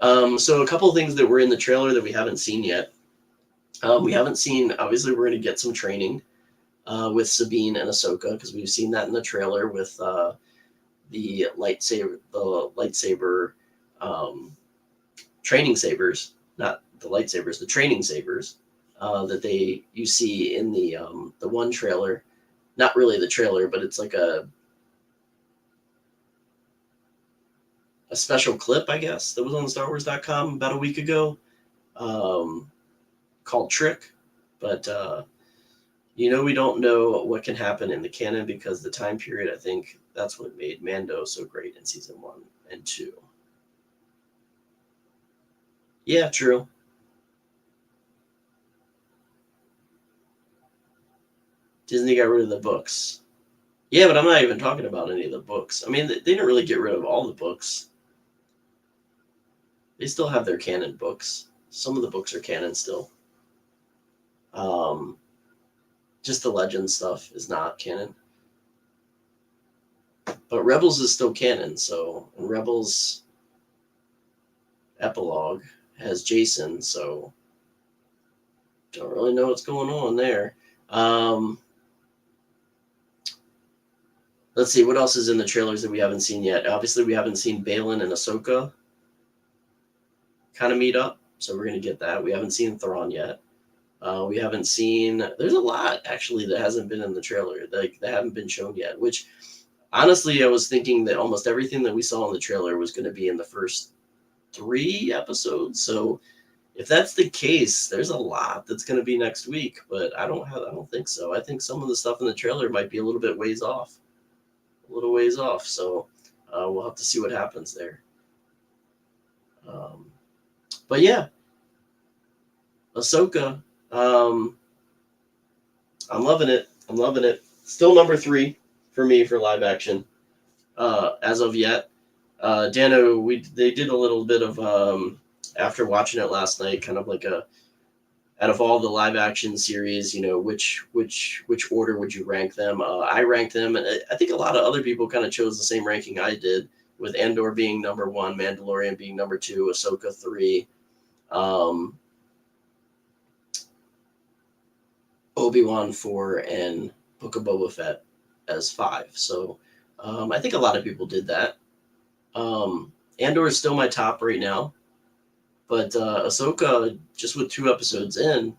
So a couple of things that were in the trailer that we haven't seen yet. We haven't seen. Obviously, we're going to get some training with Sabine and Ahsoka, because we've seen that in the trailer with the lightsaber training sabers, not the lightsabers, the training sabers. that you see in the one trailer. Not really the trailer, but it's like a special clip, I guess, that was on StarWars.com about a week ago, called Trick. But we don't know what can happen in the canon because the time period, I think that's what made Mando so great in season 1 and 2. Yeah, true. Disney got rid of the books. Yeah, but I'm not even talking about any of the books. I mean, they didn't really get rid of all the books. They still have their canon books. Some of the books are canon still. Just the legend stuff is not canon. But Rebels is still canon, so and Rebels epilogue has Jason, so don't really know what's going on there. Let's see, what else is in the trailers that we haven't seen yet? Obviously, we haven't seen Balin and Ahsoka kind of meet up, so we're going to get that. We haven't seen Thrawn yet. We haven't seen... There's a lot, actually, that hasn't been in the trailer, that haven't been shown yet, which, honestly, I was thinking that almost everything that we saw in the trailer was going to be in the first 3 episodes, so if that's the case, there's a lot that's going to be next week, but I don't think so. I think some of the stuff in the trailer might be a little bit ways off. So we'll have to see what happens there. But yeah, Ahsoka, I'm loving it. Still number 3 for me for live action as of yet. Dano, they did a little bit of after watching it last night, kind of like out of all the live action series, which order would you rank them? I ranked them, and I think a lot of other people kind of chose the same ranking I did, with Andor being number 1, Mandalorian being number 2, Ahsoka 3, Obi-Wan 4, and Book of Boba Fett as 5. So I think a lot of people did that. Andor is still my top right now. But Ahsoka, just with 2 episodes in,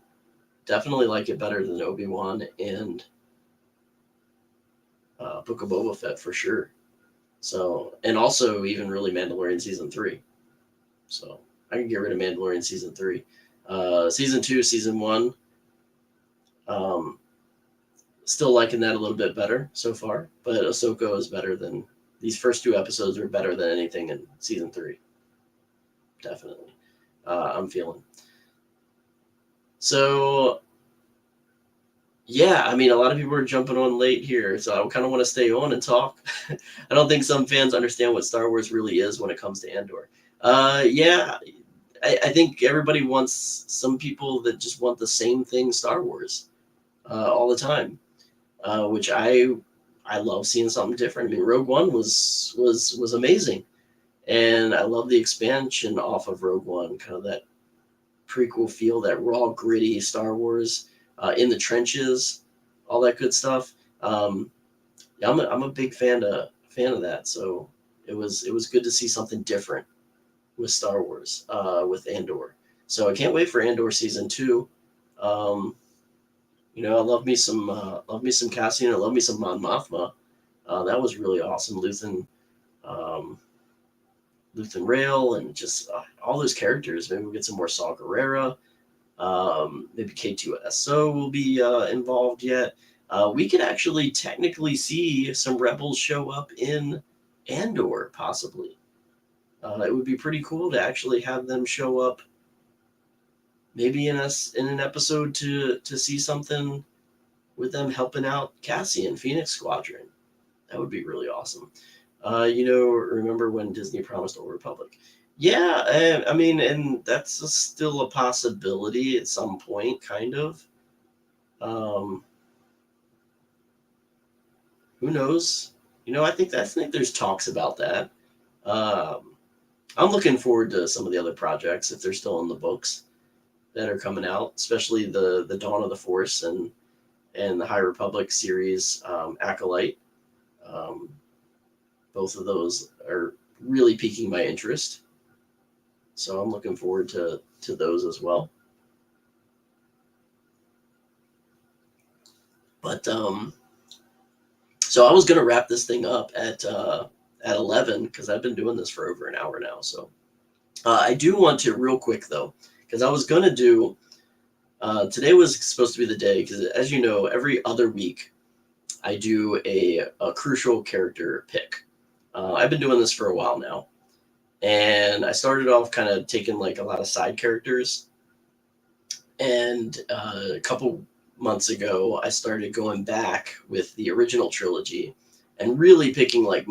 definitely like it better than Obi-Wan and Book of Boba Fett for sure. So, and also even really Mandalorian season 3. So I can get rid of Mandalorian season 3. Season 2, season 1, still liking that a little bit better so far. But Ahsoka is better than... These first 2 episodes are better than anything in season 3. Definitely. I'm feeling. So, yeah, I mean, a lot of people are jumping on late here, so I kind of want to stay on and talk. I don't think some fans understand what Star Wars really is when it comes to Andor. Yeah, I think everybody wants... Some people that just want the same thing Star Wars all the time, which I love seeing something different. I mean, Rogue One was amazing. And I love the expansion off of Rogue One, kind of that prequel feel, that raw, gritty Star Wars in the trenches, all that good stuff. Yeah, I'm a big fan of that. So it was good to see something different with Star Wars with Andor. So I can't wait for Andor season 2. I love me some Cassian. I love me some Mon Mothma. That was really awesome. Luthen Rail, and just all those characters. Maybe we'll get some more Saw Gerrera. Maybe K2SO will be involved yet. We could actually technically see some Rebels show up in Andor, possibly. It would be pretty cool to actually have them show up, maybe in an episode to see something with them helping out Cassian, Phoenix Squadron. That would be really awesome. Remember when Disney promised Old Republic? Yeah, I mean, and that's still a possibility at some point, kind of. Who knows? I think there's talks about that. I'm looking forward to some of the other projects, if they're still in the books, that are coming out, especially the Dawn of the Force and the High Republic series, Acolyte. Both of those are really piquing my interest. So I'm looking forward to those as well. But so I was gonna wrap this thing up at 11 because I've been doing this for over an hour now. So I do want to real quick though, because I was gonna do today was supposed to be the day because, as you know, every other week I do a crucial character pick. I've been doing this for a while now, and I started off kind of taking like a lot of side characters, and a couple months ago I started going back with the original trilogy and really picking like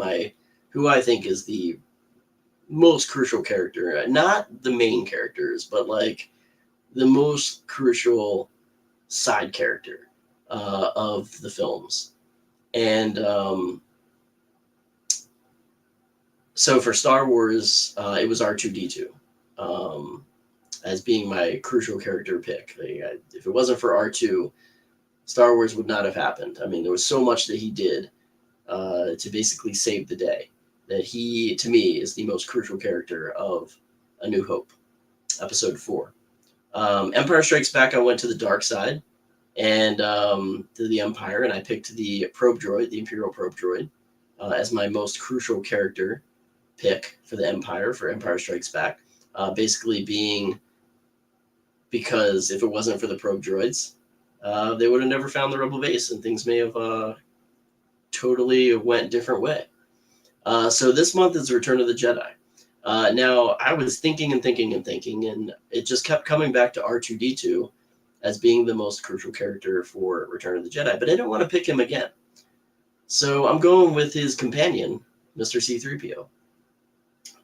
who I think is the most crucial character, not the main characters, but like the most crucial side character of the films. And so for Star Wars, it was R2D2 as being my crucial character pick. If it wasn't for R2, Star Wars would not have happened. I mean, there was so much that he did to basically save the day that he, to me, is the most crucial character of A New Hope, Episode 4. Empire Strikes Back, I went to the dark side and to the Empire, and I picked the probe droid, the Imperial probe droid, as my most crucial character pick for the Empire, for Empire Strikes Back. Basically being because if it wasn't for the probe droids, they would have never found the Rebel base, and things may have totally went a different way. So this month is Return of the Jedi. Now, I was thinking, and it just kept coming back to R2D2 as being the most crucial character for Return of the Jedi, but I didn't want to pick him again. So I'm going with his companion, Mr. C-3PO.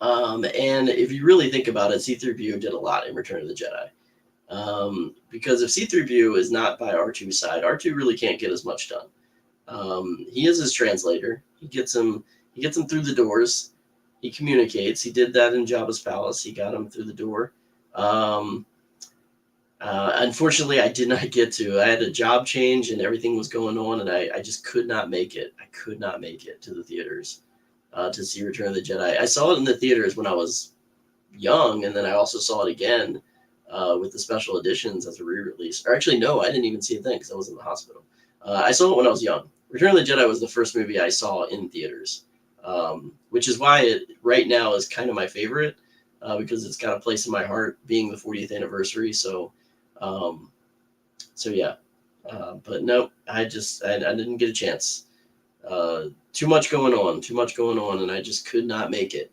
And if you really think about it, C-3PO did a lot in Return of the Jedi. Because if C-3PO is not by R2's side, R2 really can't get as much done. He is his translator. He gets him through the doors. He communicates. He did that in Jabba's palace. He got him through the door. Unfortunately, I did not get to. I had a job change and everything was going on, and I just could not make it. I could not make it to the theaters to see Return of the Jedi. I saw it in the theaters when I was young, and then I also saw it again with the special editions as a re-release. Or actually, no, I didn't even see it then because I was in the hospital. I saw it when I was young. Return of the Jedi was the first movie I saw in theaters, which is why it right now is kind of my favorite because it's got a place in my heart, being the 40th anniversary. So yeah. But no, I didn't get a chance. Too much going on, and I just could not make it.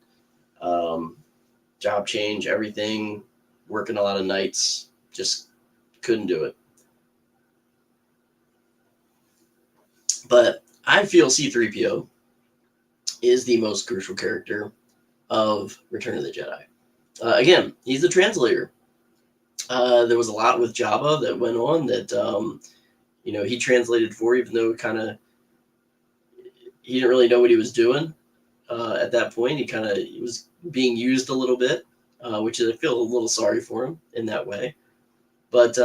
Job change, everything, working a lot of nights, just couldn't do it. But I feel C-3PO is the most crucial character of Return of the Jedi. Again, he's a translator. There was a lot with Jabba that went on that, he translated for, even though he didn't really know what he was doing at that point. He was being used a little bit, which I feel a little sorry for him in that way. But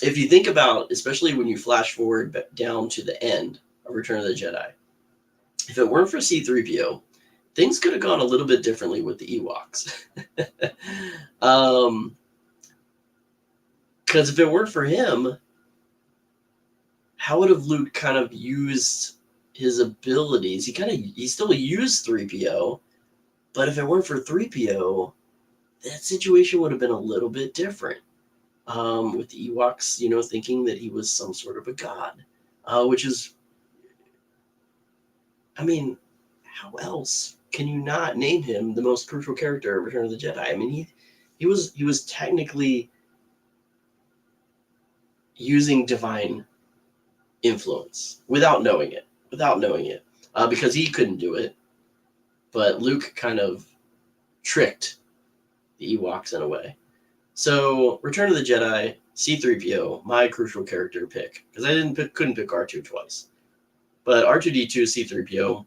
if you think about, especially when you flash forward down to the end of Return of the Jedi, if it weren't for C-3PO, things could have gone a little bit differently with the Ewoks. Because if it weren't for him, how would have Luke kind of used his abilities? He still used 3PO, but if it weren't for 3PO, that situation would have been a little bit different. With the Ewoks, thinking that he was some sort of a god, which is, I mean, how else can you not name him the most crucial character of Return of the Jedi? I mean, he was technically using divine influence without knowing it, because he couldn't do it, but Luke kind of tricked the Ewoks in a way. So, Return of the Jedi, C-3PO, my crucial character pick, because I couldn't pick R2 twice. But R2-D2, C-3PO,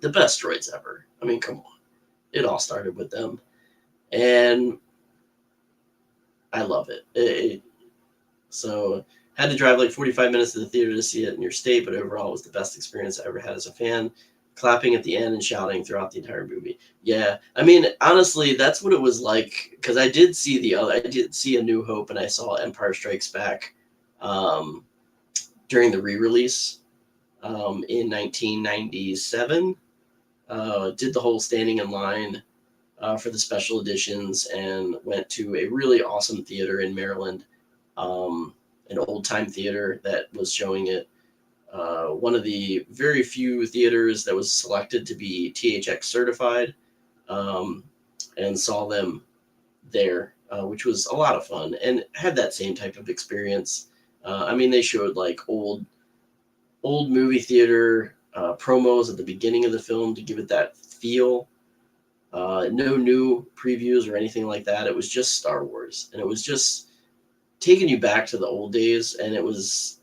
the best droids ever. I mean, come on. It all started with them. And I love it. So, had to drive like 45 minutes to the theater to see it in your state, but overall it was the best experience I ever had as a fan. Clapping at the end and shouting throughout the entire movie. Yeah, I mean, honestly, that's what it was like, because I did see A New Hope and I saw Empire Strikes Back during the re-release in 1997. Did the whole standing in line for the special editions and went to a really awesome theater in Maryland, an old-time theater that was showing it. One of the very few theaters that was selected to be THX certified, and saw them there, which was a lot of fun and had that same type of experience. I mean, they showed like old movie theater promos at the beginning of the film to give it that feel. No new previews or anything like that. It was just Star Wars, and it was just taking you back to the old days, and it was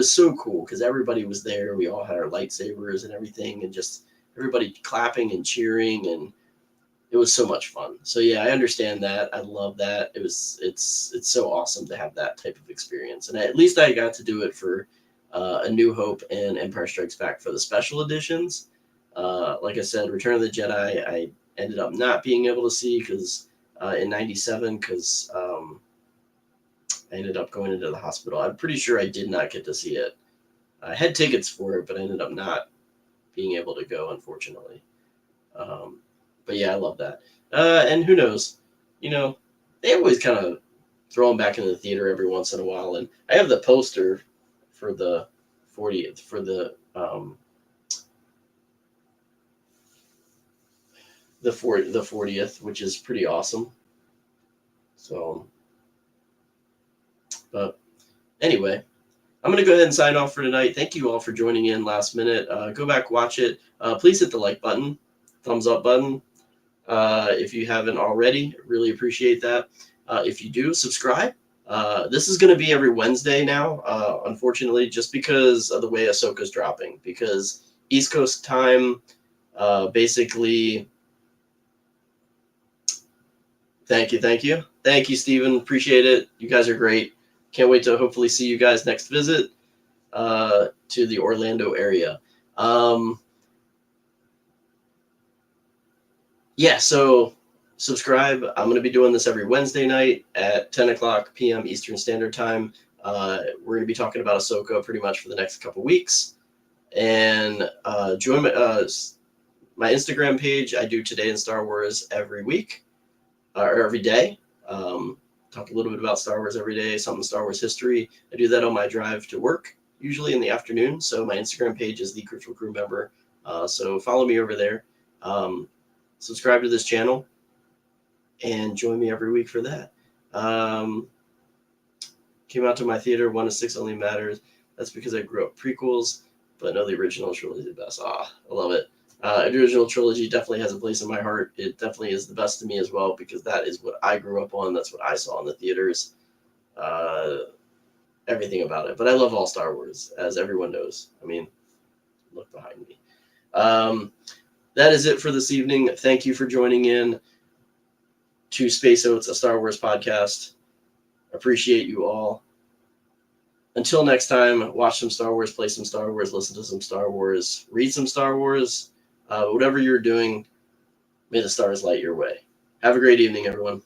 so cool because everybody was there. We all had our lightsabers and everything, and just everybody clapping and cheering, and it was so much fun. So yeah, I understand that. I love that. It's so awesome to have that type of experience, and at least I got to do it for A New Hope and Empire Strikes Back for the special editions. Like I said, Return of the Jedi, I ended up not being able to see because in '97 because I ended up going into the hospital. I'm pretty sure I did not get to see it. I had tickets for it, but I ended up not being able to go, unfortunately. But yeah, I love that. And who knows? You know, they always kind of throw them back into the theater every once in a while. And I have the poster for the 40th, for the 40th, which is pretty awesome. So, but anyway, I'm going to go ahead and sign off for tonight. Thank you all for joining in last minute. Go back, watch it. Please hit the like button, thumbs up button. If you haven't already, really appreciate that. If you do, subscribe. This is going to be every Wednesday now, unfortunately, just because of the way Ahsoka's dropping. Because East Coast time, basically. Thank you, Stephen. Appreciate it. You guys are great. Can't wait to hopefully see you guys next visit to the Orlando area. Yeah, so subscribe. I'm going to be doing this every Wednesday night at 10 o'clock p.m. Eastern Standard Time. We're going to be talking about Ahsoka pretty much for the next couple weeks. And join my Instagram page. I do Today in Star Wars every week, or every day. Talk a little bit about Star Wars every day, something Star Wars history. I do that on my drive to work, usually in the afternoon. So my Instagram page is The Crypto Crew Member. So follow me over there. Subscribe to this channel and join me every week for that. Came out to my theater, 1 to 6 only matters. That's because I grew up prequels, but no, the original trilogy is the best. I love it. The original trilogy definitely has a place in my heart. It definitely is the best to me as well, because that is what I grew up on. That's what I saw in the theaters. Everything about it. But I love all Star Wars, as everyone knows. I mean, look behind me. That is it for this evening. Thank you for joining in to Space Oats, a Star Wars podcast. Appreciate you all. Until next time, watch some Star Wars, play some Star Wars, listen to some Star Wars, read some Star Wars. Whatever you're doing, may the stars light your way. Have a great evening, everyone.